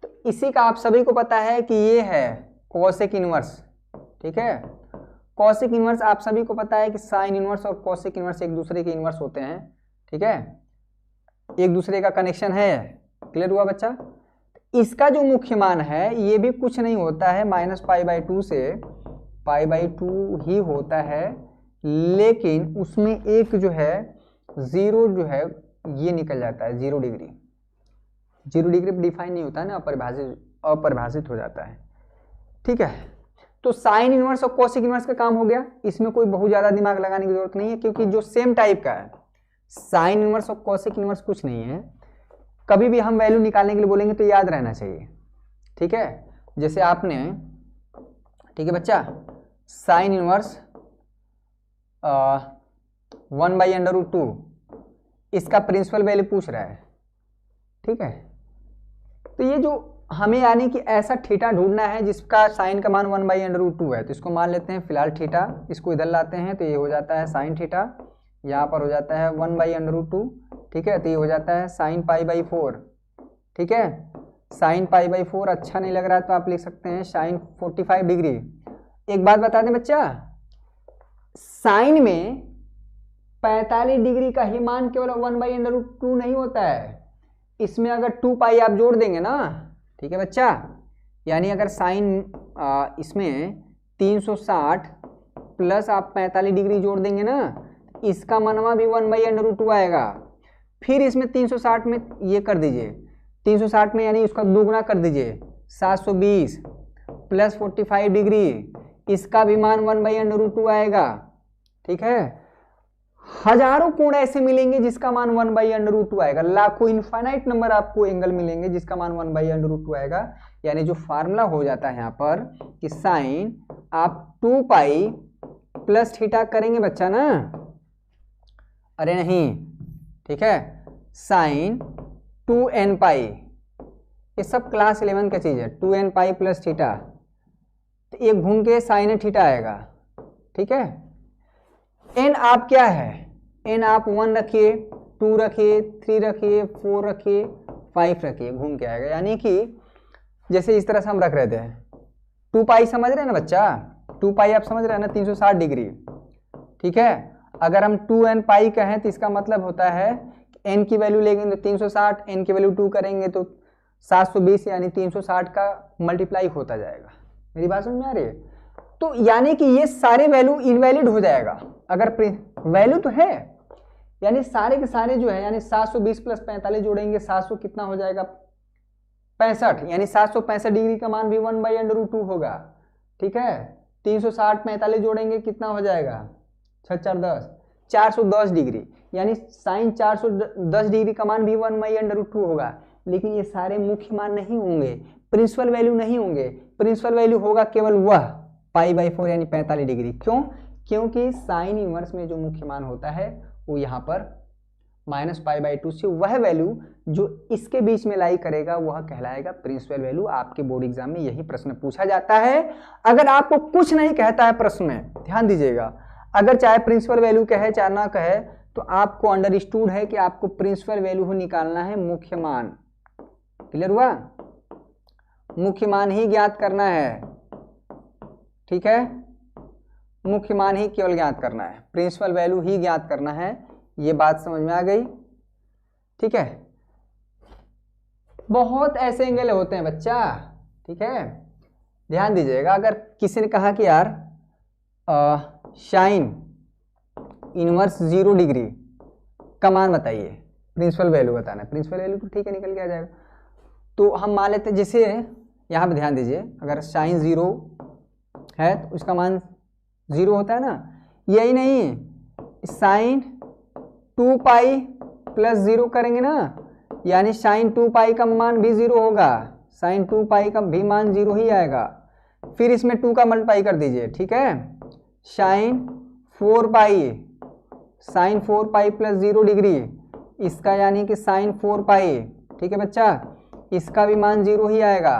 तो इसी का आप सभी को पता है कि ये है कॉसेक इनवर्स, ठीक है। कॉसेक इनवर्स आप सभी को पता है कि साइन इनवर्स और कॉसेक इनवर्स एक दूसरे के इनवर्स होते हैं, ठीक है, एक दूसरे का कनेक्शन है। क्लियर हुआ बच्चा? इसका जो मुख्य मान है ये भी कुछ नहीं होता है, -π/2 से π/2 ही होता है, लेकिन उसमें एक जो है जीरो जो है ये निकल जाता है, 0 डिग्री। 0 डिग्री डिफाइन नहीं होता है ना, अपरिभाषित हो जाता है, ठीक है। तो साइन इनवर्स और कॉसेक इनवर्स का काम हो गया, इसमें कोई बहुत ज्यादा दिमाग लगाने की जरूरत नहीं है, क्योंकि जो सेम टाइप का है, साइन इनवर्स और कॉसेक इनवर्स कुछ नहीं है। कभी भी हम वैल्यू निकालने के लिए बोलेंगे तो याद रहना चाहिए, ठीक है। जैसे आपने, ठीक है बच्चा, साइन इनवर्स 1/√2 इसका प्रिंसिपल वैल्यू पूछ रहा है, ठीक है। तो ये जो हमें यानी कि ऐसा थीटा ढूंढना है जिसका साइन का मान 1/√2 है, तो इसको मान लेते हैं फिलहाल थीटा, इसको इधर लाते हैं तो ये हो जाता है साइन थीटा, यहाँ पर हो जाता है 1/√2, ठीक है, तो ये हो जाता है साइन π/4, ठीक है। साइन π/4 अच्छा नहीं लग रहा तो आप लिख सकते हैं साइन 45 डिग्री। एक बात बता दें बच्चा, साइन में 45 डिग्री का ही मान केवल 1/√2 नहीं होता है, इसमें अगर 2π आप जोड़ देंगे ना, ठीक है बच्चा, यानी अगर साइन इसमें 360 प्लस आप 45 डिग्री जोड़ देंगे ना, इसका मनवा भी 1/√2 आएगा। फिर इसमें 360 में ये कर दीजिए, 360 में यानी उसका दोगुना कर दीजिए, 720 प्लस 45 डिग्री, इसका भी मान 1/√2 आएगा, ठीक है। हजारों कोण ऐसे मिलेंगे जिसका मान 1/√2 आएगा, लाखों इनफाइनाइट नंबर आपको एंगल मिलेंगे जिसका मान 1/√2 आएगा। यानी जो फार्मूला हो जाता है यहाँ पर कि साइन आप 2π प्लस थीटा करेंगे बच्चा ना, अरे नहीं, ठीक है, साइन 2nπ, ये सब क्लास 11 का चीज है, 2nπ प्लस थीटा, तो ये घूम के साइन थीटा आएगा, ठीक है। n आप क्या है, n आप 1 रखिए, 2 रखिए, 3 रखिए, 4 रखिए, 5 रखिए, घूम के आएगा। यानी कि जैसे इस तरह से हम रख रहे थे, 2π समझ रहे हैं ना बच्चा, 2π आप समझ रहे हैं ना, 360 डिग्री, ठीक है। अगर हम 2nπ कहें तो इसका मतलब होता है n की वैल्यू लेंगे तो 360, n की वैल्यू 2 करेंगे तो 720, यानी 360 का मल्टीप्लाई होता जाएगा। मेरी बात समझ में आ रही है? तो यानी कि ये सारे वैल्यू इनवैलिड हो जाएगा, अगर वैल्यू तो है, यानी सारे के सारे जो है, यानी 720 प्लस 45 जोड़ेंगे 700 कितना हो जाएगा, 65, यानी 765 डिग्री का मान भी 1/√2 होगा, ठीक है। 360 45 जोड़ेंगे कितना हो जाएगा, 6 4 10, 410 डिग्री, यानी साइन 410 डिग्री का मान भी 1/√2 होगा। लेकिन ये सारे मुख्य मान नहीं होंगे, प्रिंसिपल वैल्यू नहीं होंगे, प्रिंसिपल वैल्यू होगा केवल वह π/4 यानी 45 डिग्री। क्यों? क्योंकि साइन इनवर्स में जो मुख्य मान होता है वो यहाँ पर -π/2 से वह वैल्यू जो इसके बीच में लाई करेगा वह कहलाएगा प्रिंसिपल वैल्यू। आपके बोर्ड एग्जाम में यही प्रश्न पूछा जाता है। अगर आपको कुछ नहीं कहता है प्रश्न में, ध्यान दीजिएगा, अगर चाहे प्रिंसिपल वैल्यू कहे चाहे ना कहे, तो आपको अंडरस्टूड है कि आपको प्रिंसिपल वैल्यू निकालना है, मुख्य मान। क्लियर हुआ? मुख्य मान ही ज्ञात करना है, ठीक है। मुख्य मान ही केवल ज्ञात करना है, प्रिंसिपल वैल्यू ही ज्ञात करना है। ये बात समझ में आ गई? ठीक है। बहुत ऐसे एंगल होते हैं बच्चा, ठीक है, ध्यान दीजिएगा। अगर किसी ने कहा कि यार साइन इनवर्स 0 डिग्री का मान बताइए, प्रिंसिपल वैल्यू बताना है, प्रिंसिपल वैल्यू तो ठीक है निकल के आ जाएगा। तो हम मान लेते हैं, जैसे यहाँ पे ध्यान दीजिए, अगर साइन 0 है तो उसका मान 0 होता है ना, यही नहीं, साइन 2 पाई प्लस 0 करेंगे ना, यानी साइन 2 पाई का मान भी 0 होगा, साइन 2 पाई का भी मान 0 ही आएगा। फिर इसमें 2 का मल्टीप्लाई कर दीजिए, ठीक है, साइन 4 पाई, साइन 4 पाई प्लस 0 डिग्री, इसका यानी कि साइन 4 पाई, ठीक है बच्चा, इसका भी मान 0 ही आएगा।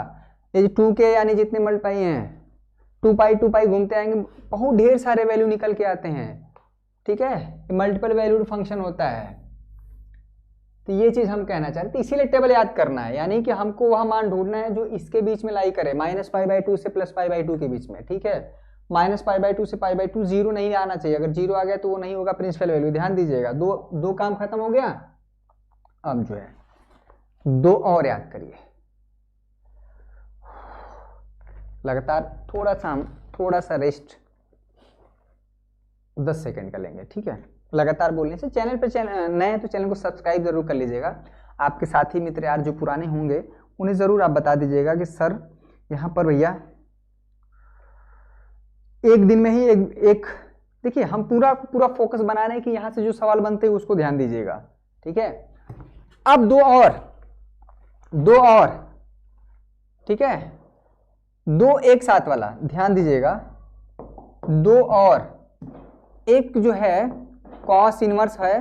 ये 2 के यानी जितने मल्टीप्लाई हैं, 2 पाई घूमते आएंगे, बहुत ढेर सारे वैल्यू निकल के आते हैं, ठीक है, मल्टीपल वैल्यूड फंक्शन होता है। तो ये चीज हम कहना चाहते हैं, तो इसीलिए टेबल याद करना है, यानी कि हमको वह मान ढूंढना है जो इसके बीच में लाई करे, -π/2 से +π/2 के बीच में, ठीक है, -π/2 से π/2 0 नहीं आना चाहिए, अगर 0 आ गया तो वो नहीं होगा प्रिंसिपल वैल्यू। ध्यान दीजिएगा, दो काम खत्म हो गया। अब जो है 2 और याद करिए, लगातार थोड़ा सा रेस्ट 10 सेकंड का लेंगे, ठीक है, लगातार बोलने से। चैनल पे नए तो चैनल को सब्सक्राइब जरूर कर लीजिएगा। आपके साथी मित्र यार जो पुराने होंगे उन्हें जरूर आप बता दीजिएगा कि सर यहाँ पर भैया एक दिन में ही एक देखिए, हम पूरा फोकस बना रहे हैं कि यहाँ से जो सवाल बनते हैं उसको ध्यान दीजिएगा, ठीक है। अब दो और, ठीक है, 2 एक साथ वाला ध्यान दीजिएगा, 2 और, एक जो है कॉस इनवर्स है,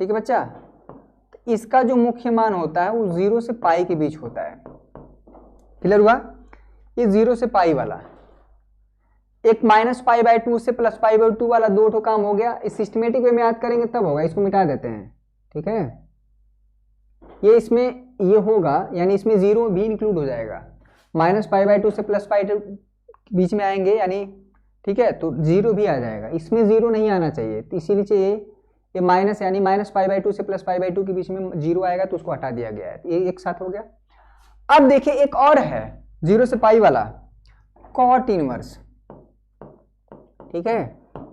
ठीक है बच्चा, तो इसका जो मुख्य मान होता है वो 0 से पाई के बीच होता है। क्लियर हुआ? ये 0 से पाई वाला, एक -π/2 से +π/2 वाला, 2 ठो काम हो गया। इस सिस्टमेटिक वे में याद करेंगे तब होगा, इसको मिटा देते हैं, ठीक है, ये इसमें ये होगा, यानी इसमें 0 भी इंक्लूड हो जाएगा, -π/2 से +π/2 बीच में आएंगे, यानी ठीक है, तो 0 भी आ जाएगा, इसमें 0 नहीं आना चाहिए, तो इसीलिए चाहिए ये माइनस, यानी -π/2 से +π/2 के बीच में 0 आएगा तो उसको हटा दिया गया है, ये एक साथ हो गया। अब देखिए एक और है 0 से पाई वाला, कॉट इनवर्स, ठीक है,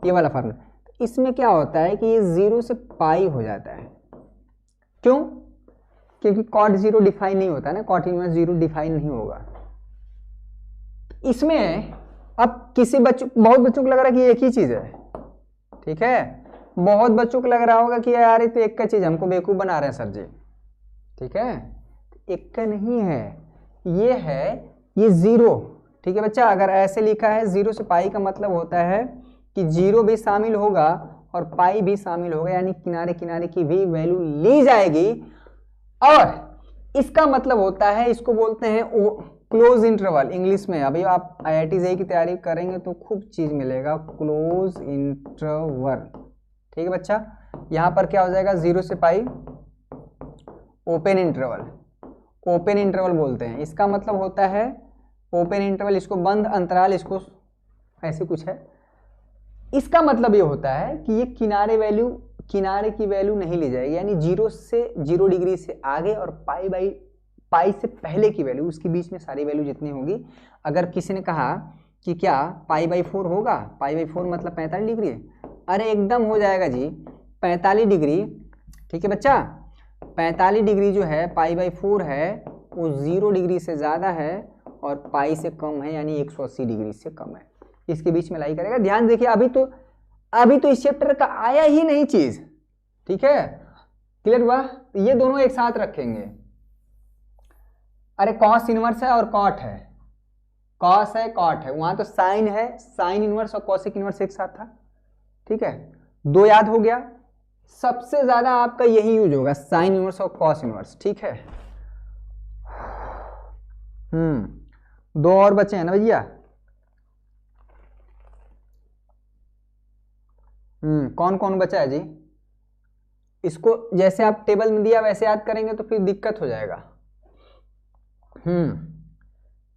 ये वाला फॉर्मूला। इसमें क्या होता है कि ये 0 से पाई हो जाता है, क्यों? क्योंकि कॉट 0 डिफाइन नहीं होता ना, कॉट इनवर्स 0 डिफाइन नहीं होगा। इसमें अब बहुत बच्चों को लग रहा है कि एक ही चीज है, ठीक है, बहुत बच्चों को लग रहा होगा कि यार ये तो एक का चीज, हमको बेवकूफ बना रहे हैं सर जी, ठीक है, एक का नहीं है, ये है ये 0, ठीक है बच्चा। अगर ऐसे लिखा है 0 से पाई का मतलब होता है कि 0 भी शामिल होगा और पाई भी शामिल होगा, यानी किनारे किनारे की भी वैल्यू ली जाएगी, और इसका मतलब होता है, इसको बोलते हैं क्लोज इंटरवल इंग्लिश में। अभी आप IIT JEE की तैयारी करेंगे तो खूब चीज मिलेगा, क्लोज इंटरवल, ठीक है बच्चा। यहाँ पर क्या हो जाएगा, 0 से पाई ओपन इंटरवल बोलते हैं, इसका मतलब होता है ओपन इंटरवल, इसको बंद अंतराल, इसको ऐसे कुछ है। इसका मतलब ये होता है कि ये किनारे की वैल्यू नहीं ली जाएगी, यानी 0 डिग्री से आगे और पाई से पहले की वैल्यू, उसके बीच में सारी वैल्यू जितनी होगी। अगर किसी ने कहा कि क्या π/4 होगा, π/4 मतलब 45 डिग्री, अरे एकदम हो जाएगा जी, 45 डिग्री, ठीक है बच्चा, 45 डिग्री जो है π/4 है वो 0 डिग्री से ज़्यादा है और पाई से कम है, यानी 180 डिग्री से कम है, इसके बीच में लाई करेगा। ध्यान देखिए, अभी तो इस चैप्टर का आया ही नहीं चीज, ठीक है, क्लियर हुआ? ये दोनों एक साथ रखेंगे। अरे कॉस इनवर्स है और कॉट है, कॉस है कॉट है, वहां तो साइन है, साइन इनवर्स और कॉसिक इनवर्स एक साथ था, ठीक है, 2 याद हो गया। सबसे ज्यादा आपका यही यूज होगा, साइन इनवर्स और कॉस इनवर्स, ठीक है। 2 और बचे हैं ना भैया। कौन कौन बचा है जी? इसको जैसे आप टेबल में दिया वैसे याद करेंगे तो फिर दिक्कत हो जाएगा।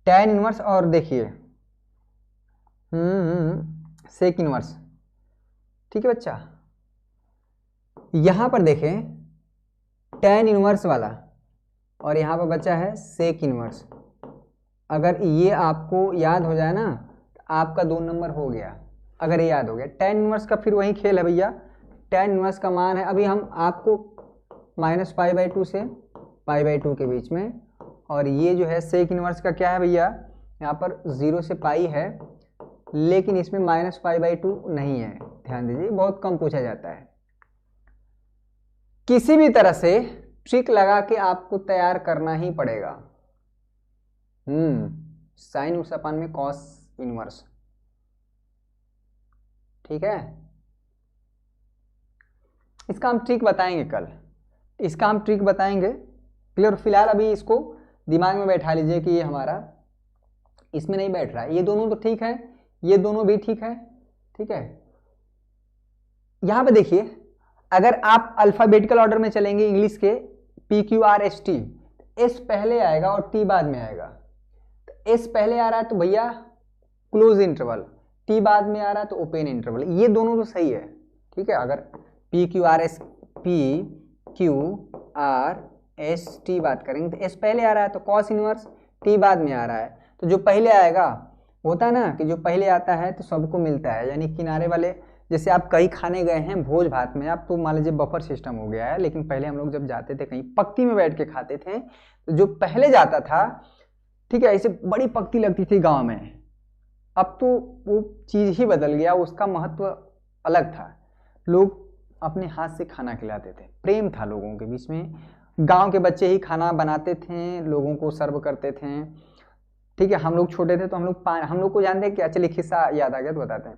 tan इनवर्स, और देखिए सेक इनवर्स। ठीक है बच्चा, यहां पर देखें tan इनवर्स वाला और यहां पर बच्चा है सेक इनवर्स। अगर ये आपको याद हो जाए ना तो आपका 2 नंबर हो गया। अगर ये याद हो गया, tan इनवर्स का फिर वही खेल है भैया। tan इनवर्स का मान है, अभी हम आपको -π/2 से π/2 के बीच में, और ये जो है सेक इनवर्स का क्या है भैया, यहाँ पर 0 से पाई है, लेकिन इसमें -π/2 नहीं है। ध्यान दीजिए, बहुत कम पूछा जाता है। किसी भी तरह से ट्रिक लगा के आपको तैयार करना ही पड़ेगा। साइन उस अपान में कॉस इनवर्स। ठीक है, इसका हम ट्रिक बताएंगे कल, इसका हम ट्रिक बताएंगे। क्लियर? फिलहाल अभी इसको दिमाग में बैठा लीजिए कि ये हमारा इसमें नहीं बैठ रहा है। ये दोनों तो ठीक है, ये दोनों भी ठीक है। ठीक है, यहां पे देखिए, अगर आप अल्फाबेटिकल ऑर्डर में चलेंगे इंग्लिश के PQRST, S पहले आएगा और T बाद में आएगा। तो S पहले आ रहा है तो भैया क्लोज इंटरवल, T बाद में आ रहा है तो ओपन इंटरवल, ये दोनों तो सही है। ठीक है, अगर PQRST बात करेंगे तो S पहले आ रहा है तो कॉस इनवर्स, T बाद में आ रहा है तो जो पहले आएगा, होता है ना कि जो पहले आता है तो सबको मिलता है, यानी किनारे वाले। जैसे आप कहीं खाने गए हैं भोज भात में, आप तो मान लीजिए बफर सिस्टम हो गया है, लेकिन पहले हम लोग जब जाते थे कहीं पंक्ति में बैठ के खाते थे, तो जो पहले जाता था, ठीक है, ऐसे बड़ी पंक्ति लगती थी गांव में। अब तो वो चीज़ ही बदल गया, उसका महत्व अलग था। लोग अपने हाथ से खाना खिलाते थे, प्रेम था लोगों के बीच में। गांव के बच्चे ही खाना बनाते थे, लोगों को सर्व करते थे। ठीक है, हम लोग छोटे थे तो हम लोग को जानते हैं क्या, चलिए किस्सा याद आ गया तो बताते हैं।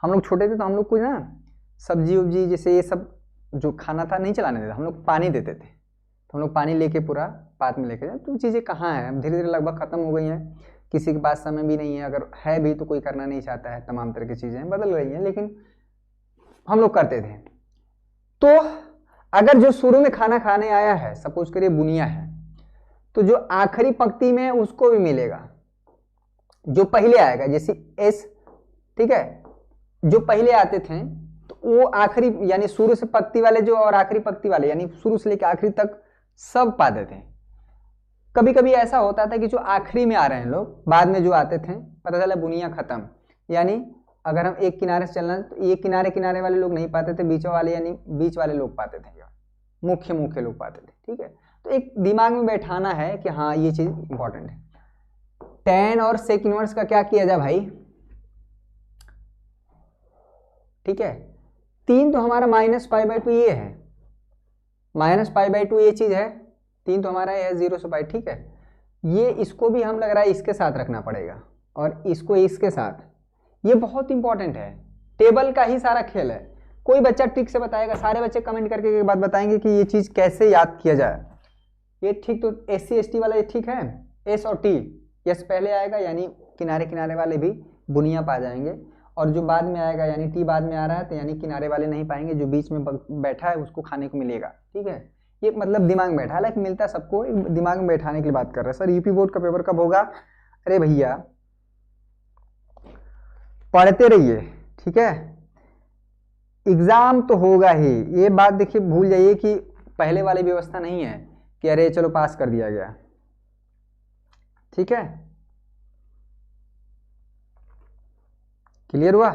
हम लोग छोटे थे तो हम लोग को ना सब्जी उब्जी जैसे ये सब जो खाना था नहीं चलाने देते, हम लोग पानी देते थे। तो हम लोग पानी लेके पूरा पात में लेके जाए। तो चीज़ें कहाँ हैं, धीरे धीरे लगभग ख़त्म हो गई हैं, किसी के पास समय भी नहीं है, अगर है भी तो कोई करना नहीं चाहता है। तमाम तरह की चीज़ें बदल रही हैं, लेकिन हम लोग करते थे। तो अगर जो शुरू में खाना खाने आया है, सपोज करिए बुनिया है, तो जो आखिरी पंक्ति में उसको भी मिलेगा जो पहले आएगा, जैसे एस। ठीक है, जो पहले आते थे तो वो आखिरी, यानी शुरू से पंक्ति वाले जो और आखिरी पंक्ति वाले, यानी शुरू से लेकर आखिरी तक सब पाते थे। कभी कभी ऐसा होता था कि जो आखिरी में आ रहे हैं लोग, बाद में जो आते थे, पता चला बुनिया खत्म। यानी अगर हम एक किनारे से चलना तो ये किनारे किनारे वाले लोग नहीं पाते थे, बीच वाले यानी बीच वाले लोग पाते थे, मुख्य लोग पाते थे। ठीक है, तो एक दिमाग में बैठाना है कि हाँ ये चीज इंपॉर्टेंट है। tan और sec इनवर्स का क्या किया जाए भाई? ठीक है, 3 तो हमारा -π/2 ये है, -π/2 ये चीज है, 3 तो हमारा है 0 से पाई। ठीक है, ये इसको भी हम लग रहा है इसके साथ रखना पड़ेगा और इसको इसके साथ। ये बहुत इंपॉर्टेंट है, टेबल का ही सारा खेल है। कोई बच्चा ट्रिक से बताएगा, सारे बच्चे कमेंट करके एक बात बताएंगे कि ये चीज कैसे याद किया जाए। ये ठीक तो SC ST वाला ये ठीक है, S और T, S पहले आएगा यानी किनारे किनारे वाले भी बुनिया पा जाएंगे, और जो बाद में आएगा यानी T बाद में आ रहा है तो यानी किनारे वाले नहीं पाएंगे, जो बीच में बैठा है उसको खाने को मिलेगा। ठीक है, ये मतलब दिमाग में बैठा, हालांकि मिलता सबको, दिमाग में बैठाने की बात कर रहे हैं। सर यूपी बोर्ड का पेपर कब होगा? अरे भैया पढ़ते रहिए, ठीक है, एग्जाम तो होगा ही। ये बात देखिए, भूल जाइए कि पहले वाली व्यवस्था नहीं है कि अरे चलो पास कर दिया गया। ठीक है, क्लियर हुआ?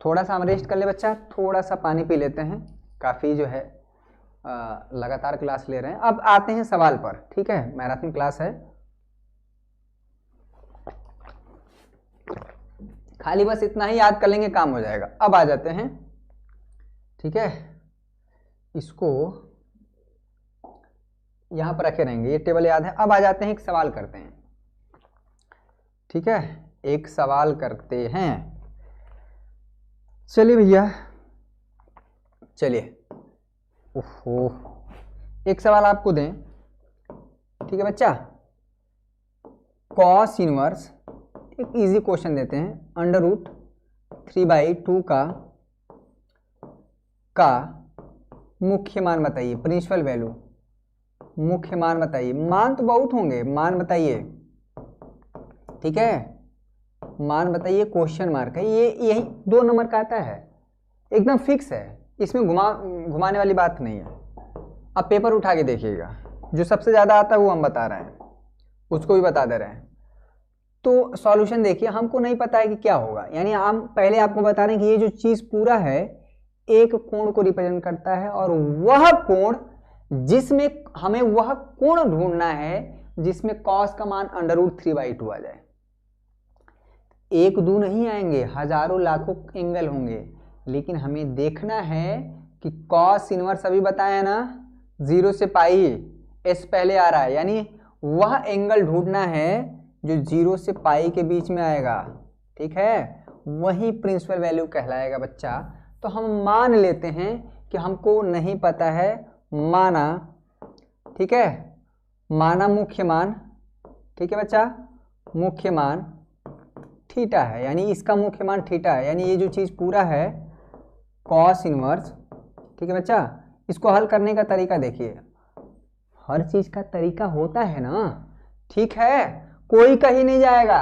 थोड़ा सा हम रेस्ट कर ले बच्चा, थोड़ा सा पानी पी लेते हैं, काफ़ी जो है लगातार क्लास ले रहे हैं। अब आते हैं सवाल पर। ठीक है, मैराथन क्लास है, खाली बस इतना ही याद कर लेंगे काम हो जाएगा। अब आ जाते हैं, ठीक है, इसको यहां पर रखे रहेंगे, ये टेबल याद है। अब आ जाते हैं, एक सवाल करते हैं। ठीक है, एक सवाल करते हैं। चलिए भैया, चलिए, ओहो, एक सवाल आपको दें। ठीक है बच्चा, कॉस इनवर्स, एक इजी क्वेश्चन देते हैं, √3/2 का मुख्य मान बताइए, प्रिंसिपल वैल्यू, मुख्य मान बताइए। मान तो बहुत होंगे, मान बताइए। ठीक है, मान बताइए, क्वेश्चन मार्क है, ये यही 2 नंबर का आता है, एकदम फिक्स है, इसमें घुमाने वाली बात नहीं है। अब पेपर उठा के देखिएगा, जो सबसे ज़्यादा आता है वो हम बता रहे हैं, उसको भी बता दे रहे हैं। तो सॉल्यूशन देखिए, हमको नहीं पता है कि क्या होगा, यानी हम पहले आपको बता रहे हैं कि ये जो चीज़ पूरा है एक कोण को रिप्रेजेंट करता है, और वह कोण जिसमें हमें वह कोण ढूंढना है जिसमें cos का मान √3/2 आ जाए। 1-2 नहीं आएंगे, हजारों लाखों एंगल होंगे, लेकिन हमें देखना है कि cos इनवर्स अभी बताया ना 0 से पाई, एस पहले आ रहा है, यानी वह एंगल ढूंढना है जो 0 से पाई के बीच में आएगा। ठीक है, वही प्रिंसिपल वैल्यू कहलाएगा बच्चा। तो हम मान लेते हैं कि हमको नहीं पता है, माना, ठीक है, माना मुख्य मान, ठीक है बच्चा, मुख्य मान थीटा है, यानी इसका मुख्य मान थीटा है, यानी ये जो चीज़ पूरा है cos इनवर्स। ठीक है बच्चा, इसको हल करने का तरीका देखिए, हर चीज़ का तरीका होता है ना, ठीक है, कोई कहीं नहीं जाएगा,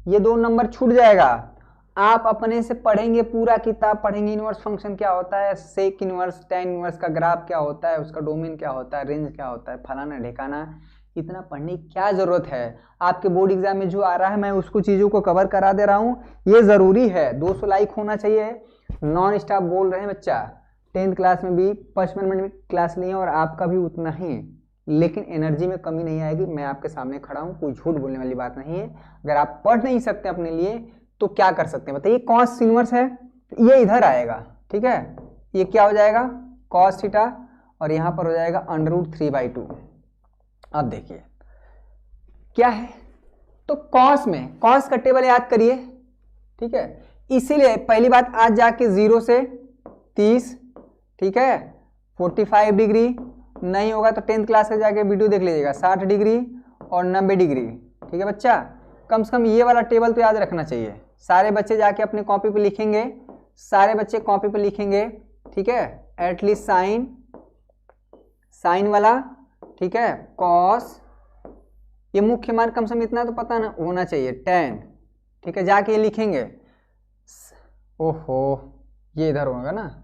ये 2 नंबर छूट जाएगा। आप अपने से पढ़ेंगे, पूरा किताब पढ़ेंगे, इनवर्स फंक्शन क्या होता है, सेक इनवर्स, टैन इनवर्स का ग्राफ क्या होता है, उसका डोमेन क्या होता है, रेंज क्या होता है, फलाना ढेकाना, इतना पढ़ने की क्या ज़रूरत है। आपके बोर्ड एग्जाम में जो आ रहा है मैं उसको चीज़ों को कवर करा दे रहा हूँ, ये ज़रूरी है। 200 लाइक होना चाहिए, नॉन स्टॉप बोल रहे हैं बच्चा, 10th क्लास में भी 55 मिनट में क्लास लिए और आपका भी उतना ही, लेकिन एनर्जी में कमी नहीं आएगी। मैं आपके सामने खड़ा हूँ, कोई झूठ बोलने वाली बात नहीं है। अगर आप पढ़ नहीं सकते अपने लिए तो क्या कर सकते हैं बताइए, cos इनवर्स है, ये इधर आएगा, ठीक है, ये क्या हो जाएगा cos थीटा, और यहाँ पर हो जाएगा √3/2। अब देखिए क्या है, तो cos में cos का टेबल याद करिए, ठीक है, इसीलिए पहली बात आज जाके 0 से 30, ठीक है, 45 डिग्री, नहीं होगा तो 10th क्लास में जाके वीडियो देख लीजिएगा, 60 डिग्री और 90 डिग्री, ठीक है बच्चा। कम से कम ये वाला टेबल तो याद रखना चाहिए। सारे बच्चे जाके अपने कॉपी पे लिखेंगे, सारे बच्चे कॉपी पे लिखेंगे, ठीक है, एटलीस्ट साइन वाला, ठीक है, कॉस, ये मुख्य मान कम से कम इतना तो पता ना होना चाहिए, tan, ठीक है, जाके ये लिखेंगे। ओहो, ये इधर होगा ना,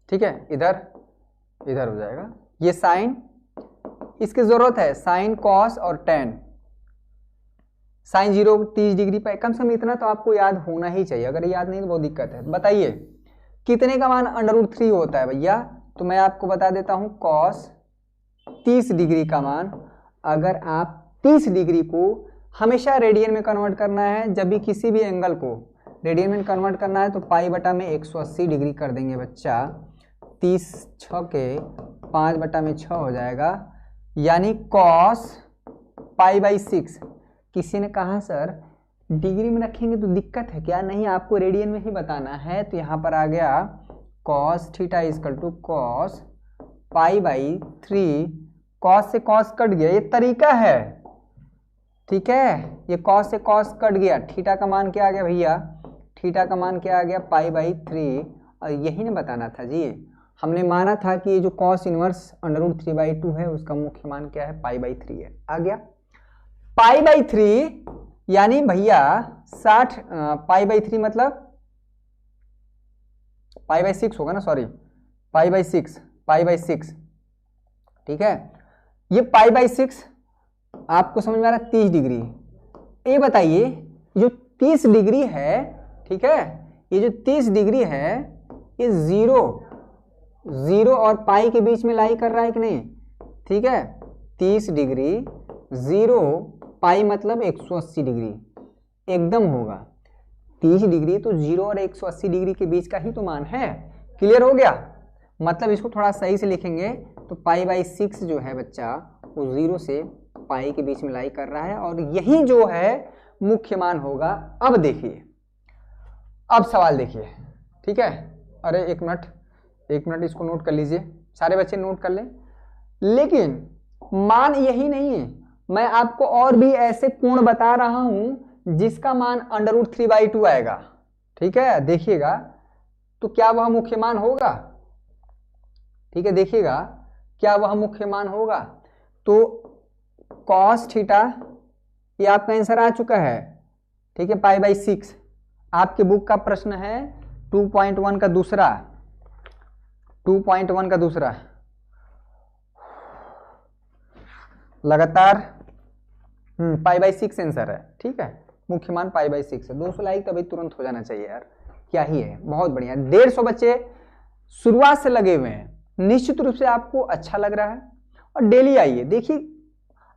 ठीक है, इधर हो जाएगा, ये साइन, इसकी जरूरत है साइन, कॉस और tan, साइन 0 30 डिग्री पे, कम से कम इतना तो आपको याद होना ही चाहिए, अगर याद नहीं तो बहुत दिक्कत है। बताइए कितने का मान √3 होता है भैया, तो मैं आपको बता देता हूं, cos 30 डिग्री का मान, अगर आप 30 डिग्री को हमेशा रेडियन में कन्वर्ट करना है, जब भी किसी भी एंगल को रेडियन में कन्वर्ट करना है तो π/180 डिग्री कर देंगे बच्चा, 30 6 के 5/6 हो जाएगा, यानी cos π/6। किसी ने कहा सर डिग्री में रखेंगे तो दिक्कत है क्या, नहीं, आपको रेडियन में ही बताना है, तो यहाँ पर आ गया cos theta equal to cos π/3, cos से cos कट गया, ये तरीका है, ठीक है, ये cos से cos कट गया, थीटा का मान क्या आ गया भैया, थीटा का मान क्या आ गया π/3, और यही ना बताना था जी, हमने माना था कि ये जो cos इनवर्स √3/2 है उसका मुख्य मान क्या है, π/3 है, आ गया π/3, यानी भैया 60, π/3 मतलब π/6 होगा ना, सॉरी π/6, ठीक है, ये π/6 आपको समझ में आ रहा है, 30 डिग्री। ये बताइए जो 30 डिग्री है, ठीक है, ये जो 30 डिग्री है ये 0 और पाई के बीच में लाई कर रहा है कि नहीं, ठीक है, 30 डिग्री 0 पाई मतलब 180 डिग्री एकदम होगा, 30 डिग्री तो 0 और 180 डिग्री के बीच का ही तो मान है, क्लियर हो गया। मतलब इसको थोड़ा सही से लिखेंगे तो π/6 जो है बच्चा वो 0 से पाई के बीच में लाई कर रहा है, और यही जो है मुख्य मान होगा। अब देखिए, अब सवाल देखिए, ठीक है, अरे एक मिनट इसको नोट कर लीजिए, सारे बच्चे नोट कर लें, लेकिन मान यही नहीं है, मैं आपको और भी ऐसे कोण बता रहा हूं जिसका मान √3/2 आएगा, ठीक है, देखिएगा तो क्या वह मुख्य मान होगा, ठीक है, देखिएगा क्या वह मुख्य मान होगा। तो cos थीटा ये आपका आंसर आ चुका है, ठीक है, π/6। आपके बुक का प्रश्न है 2.1 का दूसरा, 2.1 का दूसरा लगातार π/6 आंसर है, ठीक है, मुख्य मान π/6 है। 200 लाइक तभी तुरंत हो जाना चाहिए यार, क्या ही है, बहुत बढ़िया। 150 बच्चे शुरुआत से लगे हुए हैं, निश्चित रूप से आपको अच्छा लग रहा है। और डेली आइए, देखिए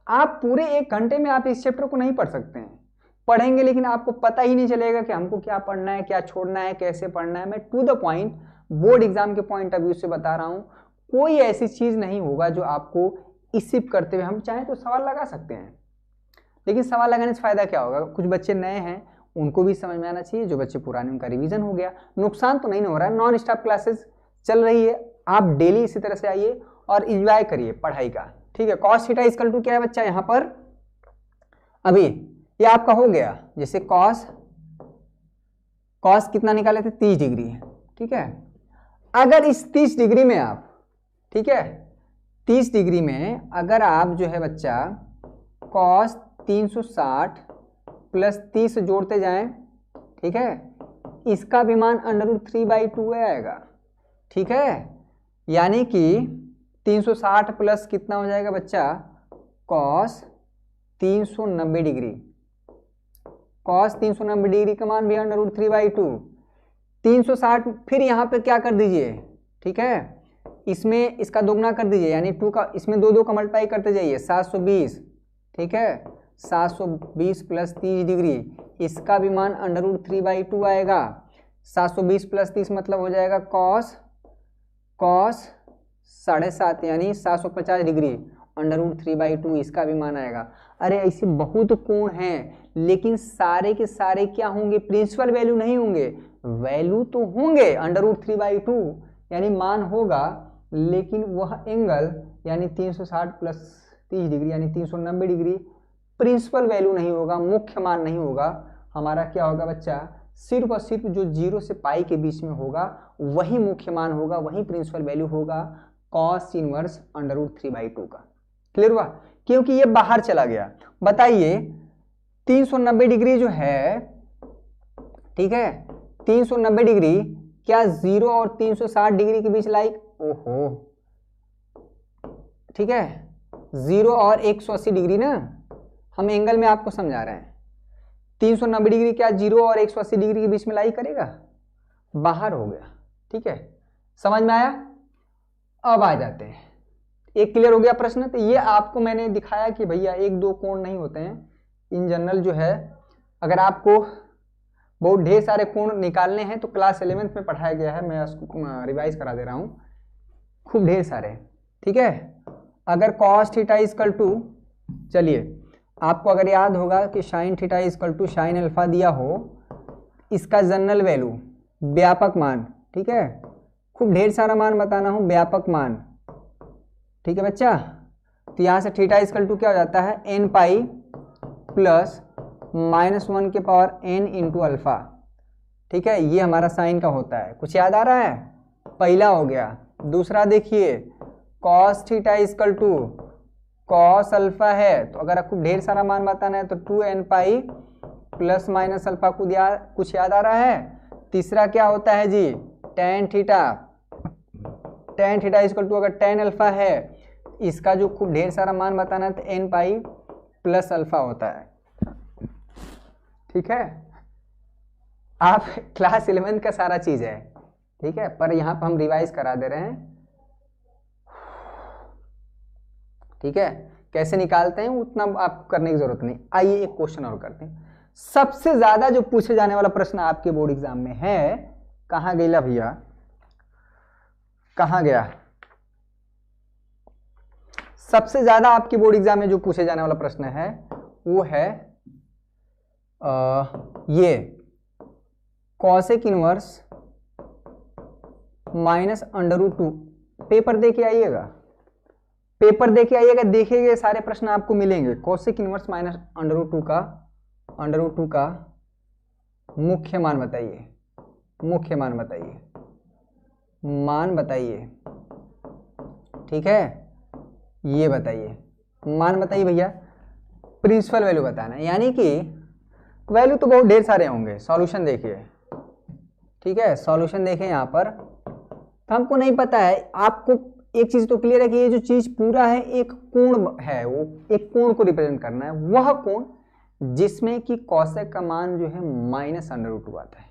आप पूरे 1 घंटे में आप इस चैप्टर को नहीं पढ़ सकते हैं, पढ़ेंगे लेकिन आपको पता ही नहीं चलेगा कि हमको क्या पढ़ना है, क्या छोड़ना है, कैसे पढ़ना है। मैं to the point board exam के पॉइंट ऑफ व्यू से बता रहा हूं, कोई ऐसी चीज नहीं होगा जो आपको स्किप करते हुए, हम चाहें तो सवाल लगा सकते हैं, लेकिन सवाल लगाने से फायदा क्या होगा, कुछ बच्चे नए हैं उनको भी समझ में आना चाहिए, जो बच्चे पुराने उनका रिवीजन हो गया, नुकसान तो नहीं हो रहा है। नॉन स्टॉप क्लासेस चल रही है, आप डेली इसी तरह से आइए और इंजॉय करिए पढ़ाई का, ठीक है। cos थीटा इक्वल टू क्या है बच्चा, यहाँ पर अभी ये आपका हो गया, जैसे cos कितना निकाले थे, 30 डिग्री, ठीक है। अगर इस 30 डिग्री में आप, ठीक है, 30 डिग्री में अगर आप जो है बच्चा cos 360 प्लस 30 जोड़ते जाएं, ठीक है, इसका भी मान √3/2 आएगा, ठीक है। यानी कि 360 प्लस कितना हो जाएगा बच्चा, cos 390 डिग्री, cos 390 डिग्री का मान भी √3/2। 360 फिर यहाँ पे क्या कर दीजिए, ठीक है, इसमें इसका दोगुना कर दीजिए, यानी 2 का, इसमें 2 का मल्टीप्लाई करते जाइए, 720, ठीक है, 720 प्लस 30 डिग्री, इसका भी मान √3/2 आएगा। 720 प्लस 30 मतलब हो जाएगा cos 7.5 यानी 750 डिग्री, √3/2 इसका भी मान आएगा। अरे ऐसे बहुत कोण हैं, लेकिन सारे के सारे क्या होंगे, प्रिंसिपल वैल्यू नहीं होंगे, वैल्यू तो होंगे √3/2 यानी मान होगा, लेकिन वह एंगल यानी 360 प्लस 30 डिग्री यानी 390 डिग्री प्रिंसिपल वैल्यू नहीं होगा, मुख्य मान नहीं होगा। हमारा क्या होगा बच्चा, सिर्फ और सिर्फ जो 0 से पाई के बीच में होगा वही मुख्य मान होगा, वही प्रिंसिपल वैल्यू होगा cos इनवर्स √3/2 का। क्लियर हुआ, क्योंकि ये बाहर चला गया। बताइए 390 डिग्री जो है, ठीक है, 390 डिग्री क्या 0 और 360 डिग्री के बीच लाइक, ओहो, ठीक है, 0 और 180 डिग्री ना, हम एंगल में आपको समझा रहे हैं। 390 डिग्री क्या 0 और 180 डिग्री के बीच में लाई करेगा, बाहर हो गया, ठीक है, समझ में आया। अब आ जाते हैं, एक क्लियर हो गया प्रश्न। तो ये आपको मैंने दिखाया कि भैया 1-2 कोण नहीं होते हैं, इन जनरल जो है अगर आपको बहुत ढेर सारे कोण निकालने हैं तो क्लास 11th में पढ़ाया गया है, मैं उसको रिवाइज करा दे रहा हूँ, खूब ढेर सारे, ठीक है। अगर cos थीटा इक्वल टू, चलिए आपको अगर याद होगा कि sin theta equal to sin alpha दिया हो, इसका जनरल वैल्यू व्यापक मान, ठीक है, खूब ढेर सारा मान बताना हो, व्यापक मान, ठीक है बच्चा। तो यहाँ से थीटा इक्वल टू क्या हो जाता है, n पाई प्लस -1 के पावर n इंटू अल्फा, ठीक है, ये हमारा साइन का होता है। कुछ याद आ रहा है, पहला हो गया। दूसरा देखिए cos theta equal to cos alpha है, तो अगर आपको ढेर सारा मान बताना है तो 2n pi plus minus alpha को दिया, कुछ याद आ रहा है। तीसरा क्या होता है जी, tan theta, tan theta equal to अगर tan अल्फा है, इसका जो खूब ढेर सारा मान बताना है तो n पाई प्लस अल्फा होता है, ठीक है। आप क्लास 11th का सारा चीज है, ठीक है, पर यहाँ पर हम रिवाइज करा दे रहे हैं, ठीक है। कैसे निकालते हैं उतना आपको करने की जरूरत नहीं। आइए एक क्वेश्चन और करते हैं। सबसे ज्यादा जो पूछे जाने वाला प्रश्न आपके बोर्ड एग्जाम में है, कहाँ गया भैया, कहाँ गया, सबसे ज्यादा आपके बोर्ड एग्जाम में जो पूछे जाने वाला प्रश्न है वो है ये कॉसेक इनवर्स माइनस √2। पेपर दे के आइएगा, पेपर दे के आइएगा, देखिएगा सारे प्रश्न आपको मिलेंगे। कॉसेक इनवर्स माइनस √2 का मुख्य मान बताइए, मुख्य मान बताइए, मान बताइए, ठीक है, ये बताइए, मान बताइए भैया, प्रिंसिपल वैल्यू बताना है, यानी कि वैल्यू तो बहुत ढेर सारे होंगे। सॉल्यूशन देखिए, ठीक है, सॉल्यूशन देखें यहाँ पर, तो हमको नहीं पता है, आपको एक चीज तो क्लियर है कि ये जो चीज पूरा है एक कोण है, वो एक कोण को रिप्रेजेंट करना है, वह कोण जिसमें कि कॉसेक का मान जो है -√2 आता है।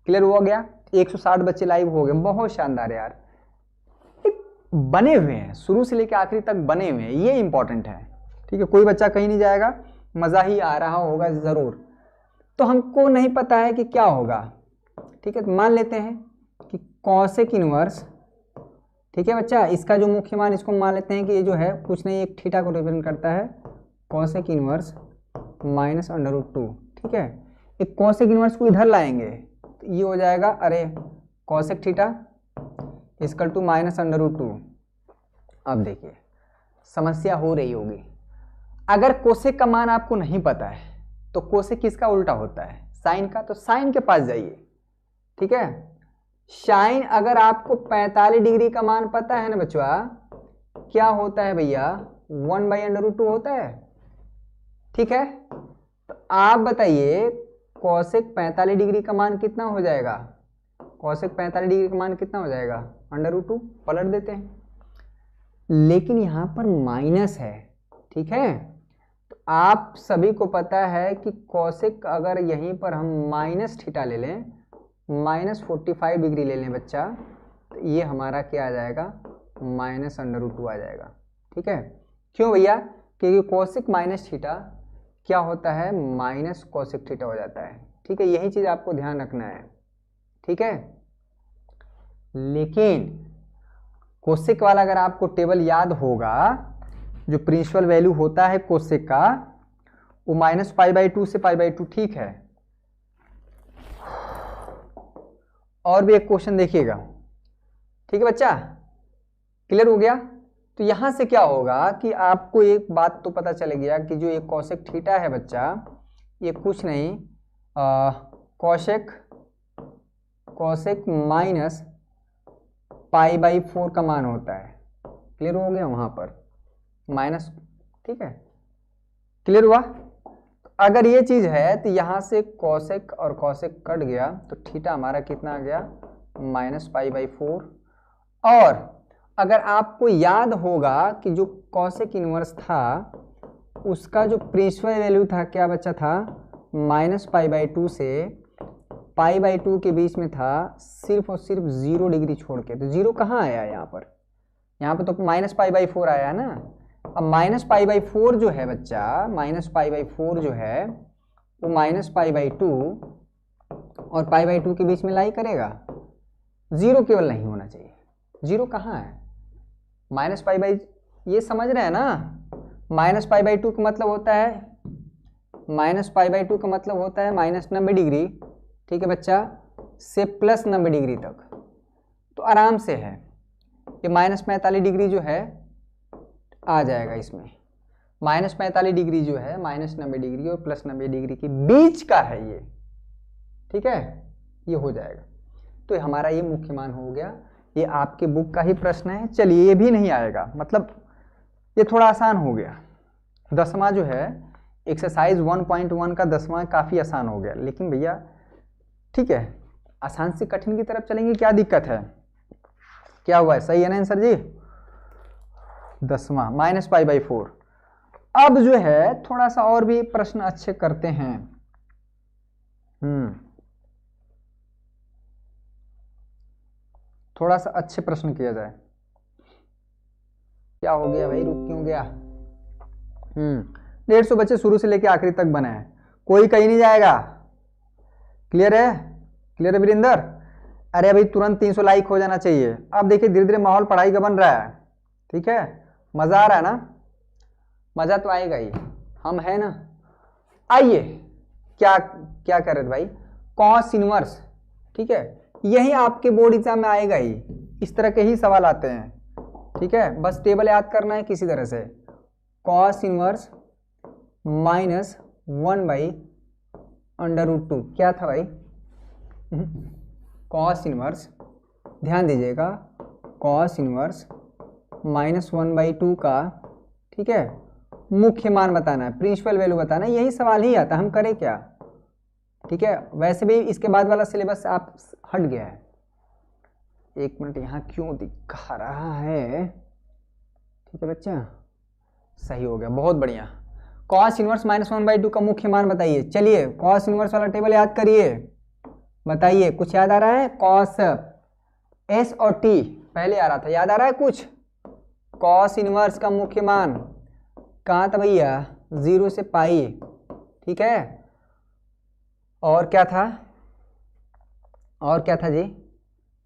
क्लियर हो गया? 160 बच्चे लाइव हो गए, बहुत शानदार यार, बने हुए हैं, शुरू से लेकर आखिरी तक बने हुए हैं, ये इंपॉर्टेंट है। ठीक है, कोई बच्चा कहीं नहीं जाएगा, मजा ही आ रहा होगा जरूर। तो हमको नहीं पता है कि क्या होगा, ठीक है, तो मान लेते हैं कि कॉसेक इनवर्स, ठीक है बच्चा, इसका जो मुख्य मान इसको मान लेते हैं कि ये जो है कुछ नहीं, एक थीटा को रिप्रेजेंट करता है, कॉसेक इनवर्स -√2। ठीक है, एक कॉसेक इनवर्स को इधर लाएंगे तो ये हो जाएगा, अरे कॉसेक थीटा इक्वल टू -√2। अब देखिए समस्या हो रही होगी, अगर कोसेक का मान आपको नहीं पता है तो कोसेक किसका उल्टा होता है? साइन का, तो साइन के पास जाइए। ठीक है, साइन अगर आपको 45 डिग्री का मान पता है ना बच्चों, क्या होता है भैया? 1/√2 होता है। ठीक है, तो आप बताइए कोसेक 45 डिग्री का मान कितना हो जाएगा? कोसेक 45 डिग्री का मान कितना हो जाएगा? √2। पलट देते हैं, लेकिन यहां पर माइनस है। ठीक है, तो आप सभी को पता है कि कोसेक अगर यहीं पर हम माइनस थीटा ले लें, -45 डिग्री ले लें बच्चा, तो ये हमारा क्या आ जाएगा? -√2 आ जाएगा। ठीक है, क्यों भैया? क्योंकि कोसेक माइनस थीटा क्या होता है? माइनस कोसेक थीटा हो जाता है। ठीक है, यही चीज आपको ध्यान रखना है। ठीक है, लेकिन कोसेक वाला अगर आपको टेबल याद होगा, जो प्रिंसिपल वैल्यू होता है कोसेक का, वो -π/2 से π/2। ठीक है, और भी एक क्वेश्चन देखिएगा। ठीक है बच्चा, क्लियर हो गया? तो यहां से क्या होगा कि आपको एक बात तो पता चल गया कि जो ये कोसेक थीटा है बच्चा, ये कुछ नहीं, कोसेक माइनस π/4 का मान होता है। क्लियर हो गया? वहां पर माइनस, ठीक है, क्लियर हुआ? अगर ये चीज है तो यहां से कोसेक और कोसेक कट गया, तो थीटा हमारा कितना आ गया? -π/4। और अगर आपको याद होगा कि जो कोसेक इनवर्स था उसका जो प्रिंसिपल वैल्यू था क्या बच्चा था? -π/2 से π/2 के बीच में था, सिर्फ और सिर्फ 0 डिग्री छोड़ के। तो 0 कहाँ आया यहाँ पर? यहाँ पर तो -π/4 आया ना। अब -π/4 जो है बच्चा, -π/4 जो है वो -π/2 और π/2 के बीच में लाई करेगा। 0 केवल नहीं होना चाहिए। 0 कहाँ है? -π/, ये समझ रहे हैं ना? -π/2 का मतलब होता है, -π/2 का मतलब होता है -90 डिग्री। ठीक है बच्चा, से +90 डिग्री तक। तो आराम से है, ये -45 डिग्री जो है आ जाएगा इसमें। -45 डिग्री जो है -90 डिग्री और +90 डिग्री के बीच का है ये। ठीक है, ये हो जाएगा। तो हमारा ये मुख्य मान हो गया। ये आपके बुक का ही प्रश्न है। चलिए, ये भी नहीं आएगा, मतलब ये थोड़ा आसान हो गया। 10वां जो है एक्सरसाइज 1.1 का 10वां काफ़ी आसान हो गया। लेकिन भैया ठीक है, आसान से कठिन की तरफ चलेंगे, क्या दिक्कत है? क्या हुआ है? सही है ना आंसर जी? 10वां -π/4। अब जो है थोड़ा सा और भी प्रश्न अच्छे करते हैं। थोड़ा सा अच्छे प्रश्न किया जाए। क्या हो गया भाई, रुक क्यों गया? 150 बच्चे शुरू से लेके आखिरी तक बने हैं, कोई कहीं नहीं जाएगा। क्लियर है? क्लियर है वीरेंद्र? अरे अभी तुरंत 300 लाइक हो जाना चाहिए। अब देखिए धीरे धीरे माहौल पढ़ाई का बन रहा है। ठीक है, मजा आ रहा है ना? मजा तो आएगा ही, हम है ना। आइए, क्या क्या कर रहे थे भाई? Cos inverse. ठीक है, यही आपके बोर्ड एग्जाम में आएगा ही, इस तरह के ही सवाल आते हैं। ठीक है, बस टेबल याद करना है किसी तरह से। कॉस इनवर्स -1/√2 क्या था भाई? कॉस इनवर्स, ध्यान दीजिएगा, कॉस इनवर्स -1/2 का, ठीक है, मुख्य मान बताना है, प्रिंसिपल वैल्यू बताना है, यही सवाल ही आता, हम करें क्या, ठीक है। वैसे भी इसके बाद वाला सिलेबस आप हट गया है। एक मिनट, यहाँ क्यों दिखा रहा है, ठीक है बच्चा, सही हो गया, बहुत बढ़िया। कॉस इनवर्स -1/2 का मुख्य मान बताइए। चलिए कॉस इनवर्स वाला टेबल याद करिए, बताइए कुछ याद आ रहा है। कॉस एस और टी पहले आ रहा था, याद आ रहा है कुछ। कॉस इनवर्स का मुख्य मान कहाँ था भैया, 0 से पाई, ठीक है। और क्या था, और क्या था जी,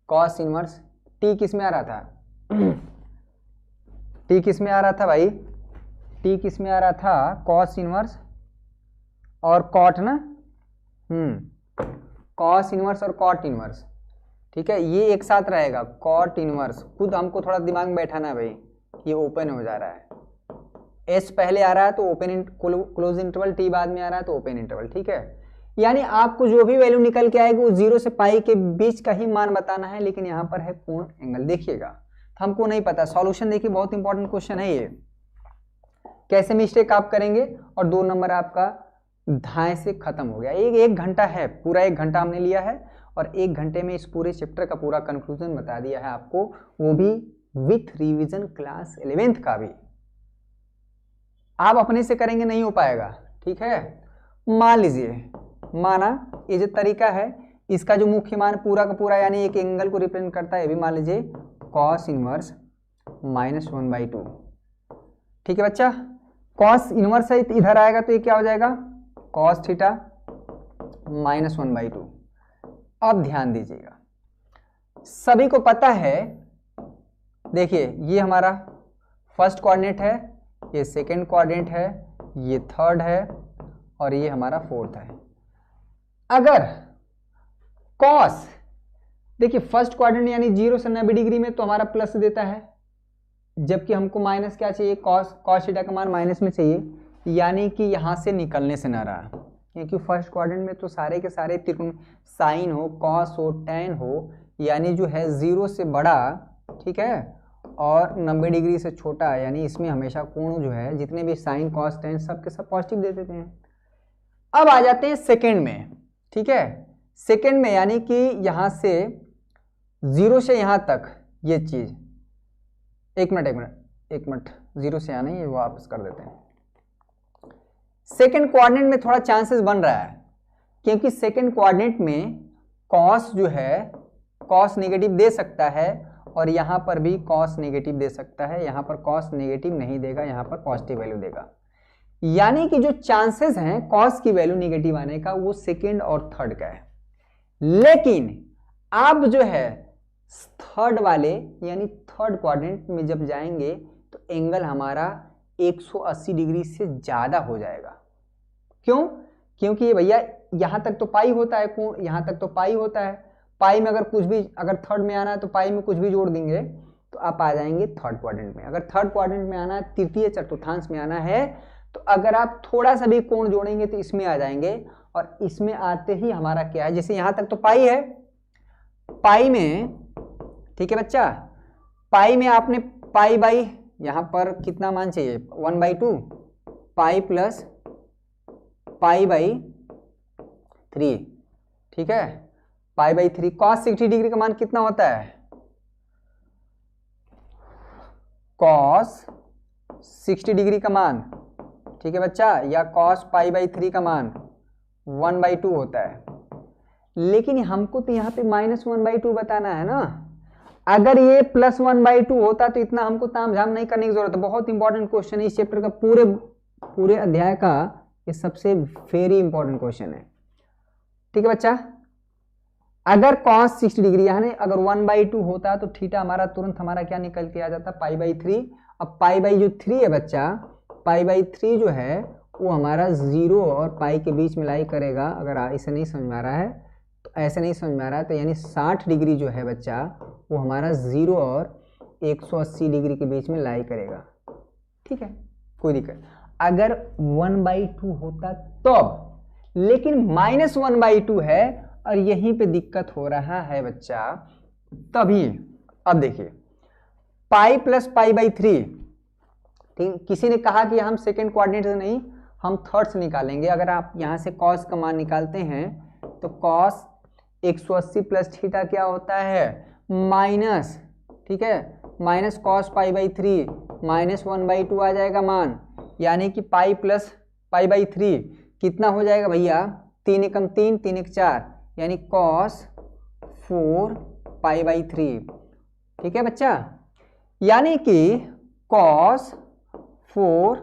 कॉस इनवर्स टी किस में आ रहा था टी किस में आ रहा था भाई, टी किस में आ रहा था, कॉस इनवर्स और कॉट ना, कॉस इनवर्स और कॉट इनवर्स, ठीक है, ये एक साथ रहेगा। कॉट इनवर्स खुद हमको थोड़ा दिमाग में बैठाना है भाई, ये ओपन हो जा रहा है, एस पहले आ रहा है तो ओपन क्लोज इंटरवल, टी बाद में आ रहा है तो ओपन इंटरवल, ठीक है। यानी आपको जो भी वैल्यू निकल के आएगी वो 0 से पाई के बीच का ही मान बताना है, लेकिन यहाँ पर है पूर्ण एंगल, देखिएगा हमको नहीं पता। सॉल्यूशन देखिए, बहुत इंपॉर्टेंट क्वेश्चन है ये, कैसे मिस्टेक आप करेंगे, और 2 नंबर आपका धाए से खत्म हो गया। एक घंटा है, पूरा 1 घंटा हमने लिया है, और 1 घंटे में इस पूरे चैप्टर का पूरा कंक्लूजन बता दिया है आपको, वो भी विथ रिवीजन क्लास 11th का भी। आप अपने से करेंगे नहीं हो पाएगा, ठीक है। मान लीजिए, माना ये जो तरीका है, इसका जो मुख्य मान पूरा का पूरा यानी एक एंगल को रिप्रेजेंट करता है, ये भी मान लीजिए कॉस इनवर्स -1/2, ठीक है बच्चा। कॉस इनवर्स है इधर आएगा तो ये क्या हो जाएगा, कॉस थीटा -1/2। अब ध्यान दीजिएगा, सभी को पता है, देखिए ये हमारा फर्स्ट कोऑर्डिनेट है, ये सेकंड कोऑर्डिनेट है, ये थर्ड है, और ये हमारा फोर्थ है। अगर कॉस, देखिए फर्स्ट क्वाड्रेंट यानी 0 से 90 डिग्री में तो हमारा प्लस देता है, जबकि हमको माइनस क्या चाहिए, कॉस थीटा का मान माइनस में चाहिए, यानी कि यहां से निकलने से ना रहा, क्योंकि फर्स्ट क्वाड्रेंट में तो सारे के सारे त्रिकोण, साइन हो, कॉस हो, टैन हो, यानी जो है 0 से बड़ा, ठीक है, और 90 डिग्री से छोटा, यानी इसमें हमेशा कोण जो है, जितने भी साइन कॉस टैन सब के सब पॉजिटिव दे देते हैं। अब आ जाते हैं सेकेंड में, ठीक है, सेकेंड में यानी कि यहां से 0 से यहां तक ये चीज, एक मिनट 0 से आना, ये वापस कर देते हैं। सेकेंड कोऑर्डिनेट में थोड़ा चांसेस बन रहा है, क्योंकि सेकेंड कोऑर्डिनेट में कॉस जो है, कॉस नेगेटिव दे सकता है, और यहां पर भी कॉस नेगेटिव दे सकता है, यहां पर कॉस नेगेटिव नहीं देगा, यहां पर पॉजिटिव वैल्यू देगा। यानी कि जो चांसेस हैं कॉस की वैल्यू नेगेटिव आने का, वो सेकेंड और थर्ड का है। लेकिन आप जो है थर्ड वाले यानी थर्ड क्वाड्रेंट में जब जाएंगे तो एंगल हमारा 180 डिग्री से ज्यादा हो जाएगा। क्यों? क्योंकि ये भैया यहां तक तो पाई होता है कोण, यहां तक तो पाई होता है, पाई में अगर कुछ भी, अगर थर्ड में आना है तो पाई में कुछ भी जोड़ देंगे तो आप आ जाएंगे थर्ड क्वाड्रेंट में। अगर थर्ड क्वाड्रेंट में आना है, तृतीय चतुर्थांश में आना है, तो अगर आप थोड़ा सा भी कोण जोड़ेंगे तो इसमें आ जाएंगे, और इसमें आते ही हमारा क्या है, जैसे यहां तक तो पाई है, पाई में, ठीक है बच्चा, पाई में आपने पाई बाई, यहां पर कितना मान चाहिए, 1/2, पाई प्लस पाई बाई 3, ठीक है, पाई बाई 3। कॉस 60 डिग्री का मान कितना होता है, कॉस 60 डिग्री का मान, ठीक है बच्चा, या कॉस पाई बाई 3 का मान 1/2 होता है। लेकिन हमको तो यहाँ पे -1/2 बताना है ना। अगर ये +1/2 होता तो इतना हमको तामझाम नहीं करने की जरूरत है। बहुत इंपॉर्टेंट क्वेश्चन है इस चैप्टर का, पूरे अध्याय का ये सबसे वेरी इंपॉर्टेंट क्वेश्चन है, ठीक है बच्चा। अगर cos 60 डिग्री यानी अगर 1/2 होता तो थीटा हमारा तुरंत हमारा क्या निकल के आ जाता, पाई बाई 3। अब पाई बाई जो 3 है बच्चा, पाई बाई 3 जो है वो हमारा 0 और पाई के बीच में लाई करेगा। अगर इसे नहीं समझ में आ रहा है तो ऐसे नहीं समझ में आ रहा है, तो यानी 60 डिग्री जो है बच्चा वो हमारा 0 और 180 डिग्री के बीच में लाई करेगा, ठीक है, कोई दिक्कत। अगर 1/2 होता तब, लेकिन -1/2 है और यहीं पे दिक्कत हो रहा है बच्चा, तभी। अब देखिए पाई प्लस पाई बाई 3। ठीक, किसी ने कहा कि हम सेकेंड कोऑर्डिनेट से नहीं, हम थर्ड से निकालेंगे। अगर आप यहाँ से कॉस का मान निकालते हैं तो कॉस 180 प्लस थीटा क्या होता है, माइनस, ठीक है, minus cos pi by 3 minus 1/2 आ जाएगा मान, यानी कि पाई प्लस पाई बाई 3 कितना हो जाएगा भैया, 3 एकम 3 3 एक 4, यानी कॉस 4 पाई बाई 3। ठीक है बच्चा, यानी कि कॉस 4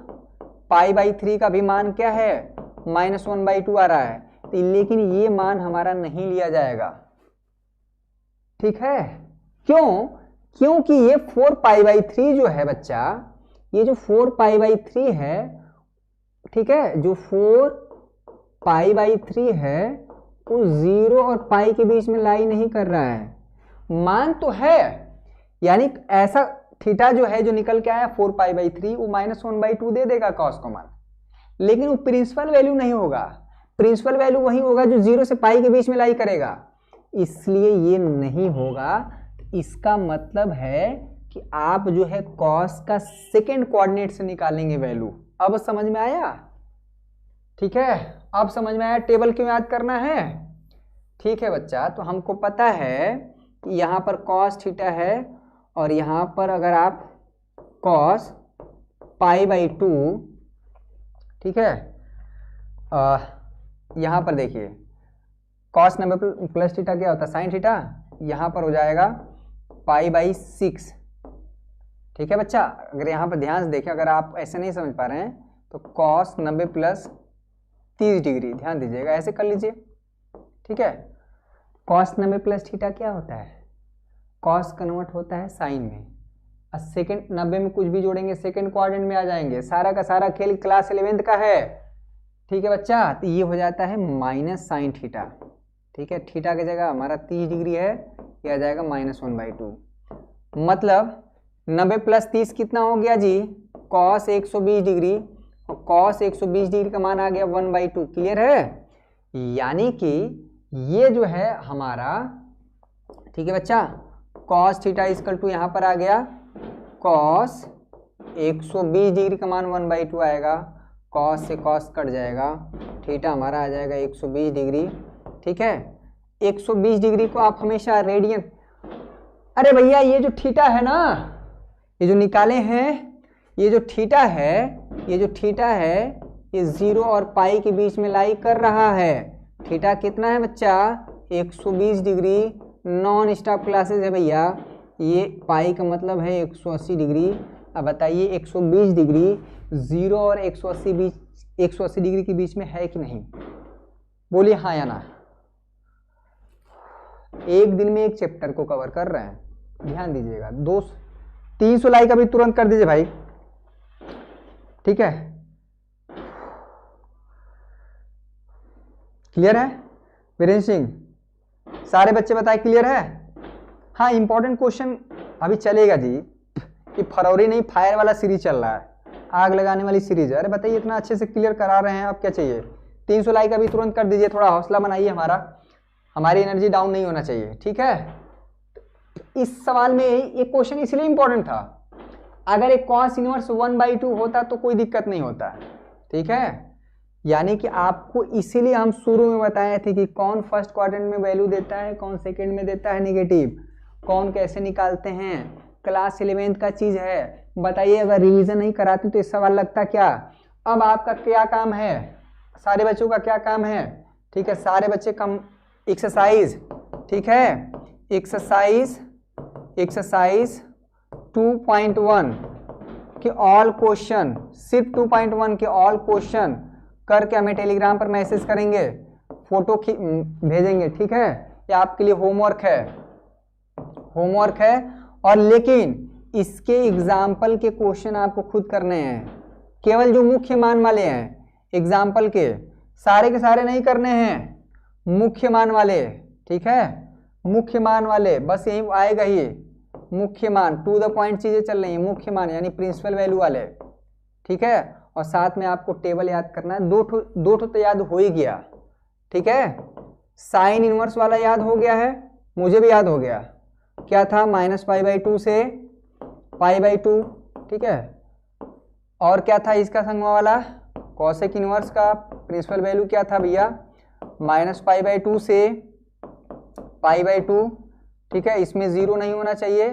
पाई बाई 3 का भी मान क्या है, माइनस 1/2 आ रहा है, लेकिन ये मान हमारा नहीं लिया जाएगा। ठीक है, क्यों, क्योंकि ये 4 पाई बाई 3 जो है बच्चा, ये जो 4 पाई बाई 3 है, ठीक है, जो 4 पाई बाई 3 है वो 0 और पाई के बीच में लाई नहीं कर रहा है, मान तो है, यानी ऐसा थीटा जो है जो निकल के आया 4 पाई बाई 3 वो माइनस 1/2 दे देगा कॉस का मान, लेकिन वो प्रिंसिपल वैल्यू नहीं होगा। प्रिंसिपल वैल्यू वही होगा जो 0 से पाई के बीच में लाई करेगा, इसलिए ये नहीं होगा। इसका मतलब है कि आप जो है कॉस का सेकेंड कोऑर्डिनेट से निकालेंगे वैल्यू। अब समझ में आया? ठीक है, अब समझ में आया टेबल क्यों याद करना है? ठीक है बच्चा, तो हमको पता है कि यहाँ पर कॉस थीटा है और यहाँ पर अगर आप कॉस पाई बाई 2, ठीक है, यहाँ पर देखिए कॉस 90 प्लस थीटा क्या होता है, साइन थीटा, यहाँ पर हो जाएगा पाई बाई 6। ठीक है बच्चा, अगर यहाँ पर ध्यान से देखें, अगर आप ऐसे नहीं समझ पा रहे हैं तो कॉस 90 प्लस 30 डिग्री, ध्यान दीजिएगा, ऐसे कर लीजिए। ठीक है, कॉस 90 प्लस थीटा क्या होता है, कॉस कन्वर्ट होता है साइन में, और सेकेंड 90 में कुछ भी जोड़ेंगे सेकेंड क्वाड्रेंट में आ जाएंगे। सारा का सारा खेल क्लास 11th का है। ठीक है बच्चा, तो ये हो जाता है माइनस साइन थीटा। ठीक है, थीटा की जगह हमारा 30 डिग्री है, ये आ जाएगा माइनस 1/2। मतलब 90 प्लस 30 कितना हो गया जी, कॉस 120 डिग्री, और कॉस 120 डिग्री का मान आ गया 1/2। क्लियर है? यानी कि ये जो है हमारा, ठीक है बच्चा, कॉस थीटा इक्वल टू यहाँ पर आ गया कॉस 120 डिग्री का मान 1/2 आएगा, कॉस से कॉस कट जाएगा, थीटा हमारा आ जाएगा 120 डिग्री। ठीक है, 120 डिग्री को आप हमेशा रेडियन, अरे भैया ये जो थीटा है ना, ये जो निकाले हैं, ये जो थीटा है, ये जो थीटा है, ये 0 और पाई के बीच में लाई कर रहा है। थीटा कितना है बच्चा, 120 डिग्री, नॉन स्टॉप क्लासेस है भैया, ये पाई का मतलब है 180 डिग्री। अब बताइए 120 डिग्री 0 और 180 डिग्री के बीच में है कि नहीं, बोलिए हाँ या ना। एक दिन में एक चैप्टर को कवर कर रहे हैं, ध्यान दीजिएगा। 300 लाइक अभी तुरंत कर दीजिए भाई। ठीक है, क्लियर है? वीरेंद्र सिंह, सारे बच्चे बताए क्लियर है? हाँ, इंपॉर्टेंट क्वेश्चन अभी चलेगा जी, ये फरवरी नहीं फायर वाला सीरीज चल रहा है, आग लगाने वाली सीरीज है। अरे बताइए, इतना अच्छे से क्लियर करा रहे हैं, आप क्या चाहिए? 300 लाइक अभी तुरंत कर दीजिए, थोड़ा हौसला बनाइए हमारा, हमारी एनर्जी डाउन नहीं होना चाहिए। ठीक है, इस सवाल में ये क्वेश्चन इसलिए इंपॉर्टेंट था, अगर एक कॉस इनवर्स 1/2 होता तो कोई दिक्कत नहीं होता। ठीक है, यानी कि आपको इसीलिए हम शुरू में बताए थे कि कौन फर्स्ट क्वाड्रेंट में वैल्यू देता है, कौन सेकंड में देता है नेगेटिव, कौन कैसे निकालते हैं, क्लास 11th का चीज है। बताइए, अगर रिवीजन नहीं कराते तो इस सवाल लगता क्या? अब आपका क्या काम है, सारे बच्चों का क्या काम है? ठीक है, सारे बच्चे कम एक्सरसाइज, ठीक है, एक्सरसाइज 2.1 के ऑल क्वेश्चन, सिर्फ 2.1 के ऑल क्वेश्चन करके हमें टेलीग्राम पर मैसेज करेंगे, फोटो भेजेंगे। ठीक है, ये आपके लिए होमवर्क है, और लेकिन इसके एग्जाम्पल के क्वेश्चन आपको खुद करने हैं, केवल जो मुख्य मान वाले हैं एग्जाम्पल के सारे नहीं करने हैं, मुख्य मान वाले। ठीक है, मुख्य मान वाले, बस यही आएगा ही, मुख्य मान, टू द पॉइंट चीजें चल रही हैं, मुख्य मान यानी प्रिंसिपल वैल्यू वाले। ठीक है, और साथ में आपको टेबल याद करना है, दो ठो तो याद हो ही गया। ठीक है, साइन इनवर्स वाला याद हो गया है, मुझे भी याद हो गया, क्या था, -π/2 से π/2, ठीक है। और क्या था इसका संगवा वाला, कॉसेक इनवर्स का प्रिंसिपल वैल्यू क्या था भैया, -π/2 से π/2, ठीक है। इसमें 0 नहीं होना चाहिए,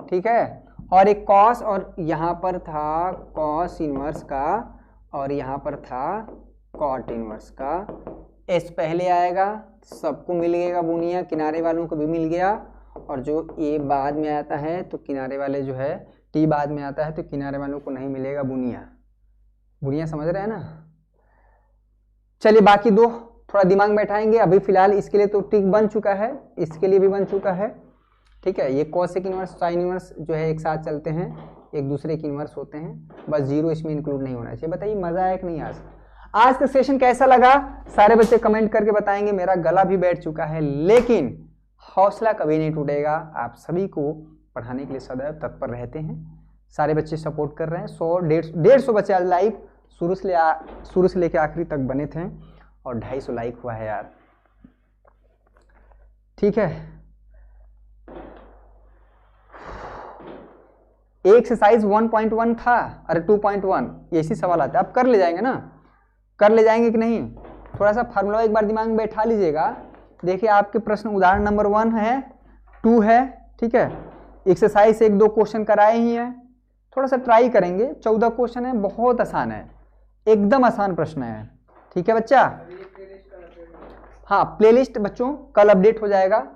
ठीक है। और एक कॉस, और यहाँ पर था कॉस इनवर्स का, और यहाँ पर था कॉट इनवर्स का। एस पहले आएगा, सबको मिल गएगा बुनिया, किनारे वालों को भी मिल गया। और जो ए बाद में आता है तो किनारे वाले जो है, टी बाद में आता है तो किनारे वालों को नहीं मिलेगा बुनिया। बुनिया समझ रहे हैं ना। चलिए बाकी दो थोड़ा दिमाग में बैठाएंगे। अभी फिलहाल इसके लिए तो ट्रिक बन चुका है, इसके लिए भी बन चुका है, ठीक है। ये कॉसेक इनवर्स साइन इनवर्स जो है एक साथ चलते हैं, एक दूसरे के इनवर्स होते हैं, बस 0 इसमें इंक्लूड नहीं होना चाहिए। बताइए मजा आया कि नहीं। आज का सेशन कैसा लगा, सारे बच्चे कमेंट करके बताएंगे। मेरा गला भी बैठ चुका है, लेकिन हौसला कभी नहीं टूटेगा। आप सभी को पढ़ाने के लिए सदैव तत्पर रहते हैं, सारे बच्चे सपोर्ट कर रहे हैं। 100-150 बच्चे आज लाइव शुरू से लेकर आखिरी तक बने थे, और 250 लाइक हुआ है यार, ठीक है। एक्सरसाइज 1.1 था, अरे 2.1, ऐसी सवाल आते हैं। आप कर ले जाएंगे ना, कर ले जाएंगे कि नहीं। थोड़ा सा फार्मूला एक बार दिमाग में बैठा लीजिएगा। देखिए आपके प्रश्न उदाहरण नंबर 1 है, 2 है, ठीक है। एक्सरसाइज 1-2 क्वेश्चन कराए ही हैं, थोड़ा सा ट्राई करेंगे। 14 क्वेश्चन है, बहुत आसान है, एकदम आसान प्रश्न है, ठीक है बच्चा। हाँ प्लेलिस्ट बच्चों कल अपडेट हो जाएगा।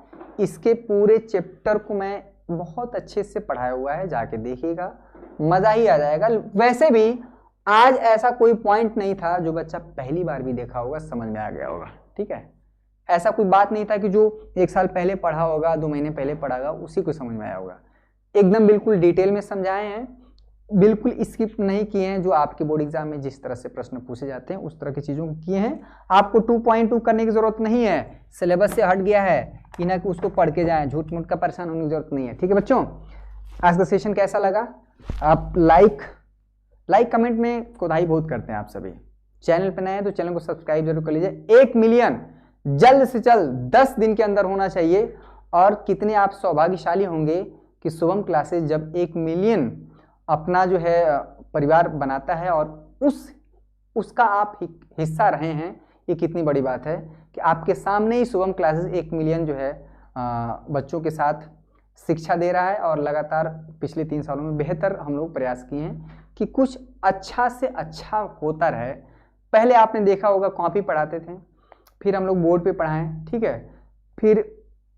इसके पूरे चैप्टर को मैं बहुत अच्छे से पढ़ाया हुआ है, जाके देखिएगा, मजा ही आ जाएगा। वैसे भी आज ऐसा कोई पॉइंट नहीं था जो बच्चा पहली बार भी देखा होगा समझ में आ गया होगा, ठीक है। ऐसा कोई बात नहीं था कि जो 1 साल पहले पढ़ा होगा, 2 महीने पहले पढ़ा होगा, उसी को समझ में आया होगा। एकदम बिल्कुल डिटेल में समझाए हैं, बिल्कुल स्किप नहीं किए हैं। जो आपके बोर्ड एग्जाम में जिस तरह से प्रश्न पूछे जाते हैं उस तरह की चीज़ों को किए हैं। आपको 2.2 करने की जरूरत नहीं है, सिलेबस से हट गया है, कि ना कि उसको पढ़ के जाएं, झूठ मूठ का परेशान होने की जरूरत नहीं है, ठीक है बच्चों। आज का सेशन कैसा लगा, आप लाइक कमेंट में कोताही बहुत करते हैं आप सभी। चैनल पर नए हैं तो चैनल को सब्सक्राइब जरूर कर लीजिए। 1 मिलियन जल्द से जल्द 10 दिन के अंदर होना चाहिए। और कितने आप सौभाग्यशाली होंगे कि शुभम क्लासेस जब 1 मिलियन अपना जो है परिवार बनाता है और उसका आप हिस्सा रहे हैं। ये कितनी बड़ी बात है कि आपके सामने ही शुभम क्लासेस 1 मिलियन जो है बच्चों के साथ शिक्षा दे रहा है। और लगातार पिछले 3 सालों में बेहतर हम लोग प्रयास किए हैं कि कुछ अच्छा से अच्छा होता रहे। पहले आपने देखा होगा कॉपी पढ़ाते थे, फिर हम लोग बोर्ड पे पढ़ाएं, ठीक है। फिर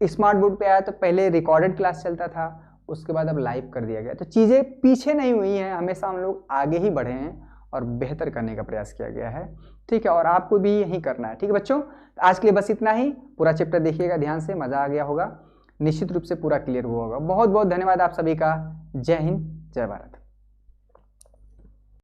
स्मार्ट बोर्ड पे आया तो पहले रिकॉर्डेड क्लास चलता था, उसके बाद अब लाइव कर दिया गया। तो चीज़ें पीछे नहीं हुई हैं, हमेशा हम लोग आगे ही बढ़े हैं और बेहतर करने का प्रयास किया गया है, ठीक है। और आपको भी यही करना है, ठीक है बच्चों। आज के लिए बस इतना ही। पूरा चैप्टर देखिएगा ध्यान से, मज़ा आ गया होगा, निश्चित रूप से पूरा क्लियर हुआ होगा। बहुत बहुत धन्यवाद आप सभी का। जय हिंद, जय भारत।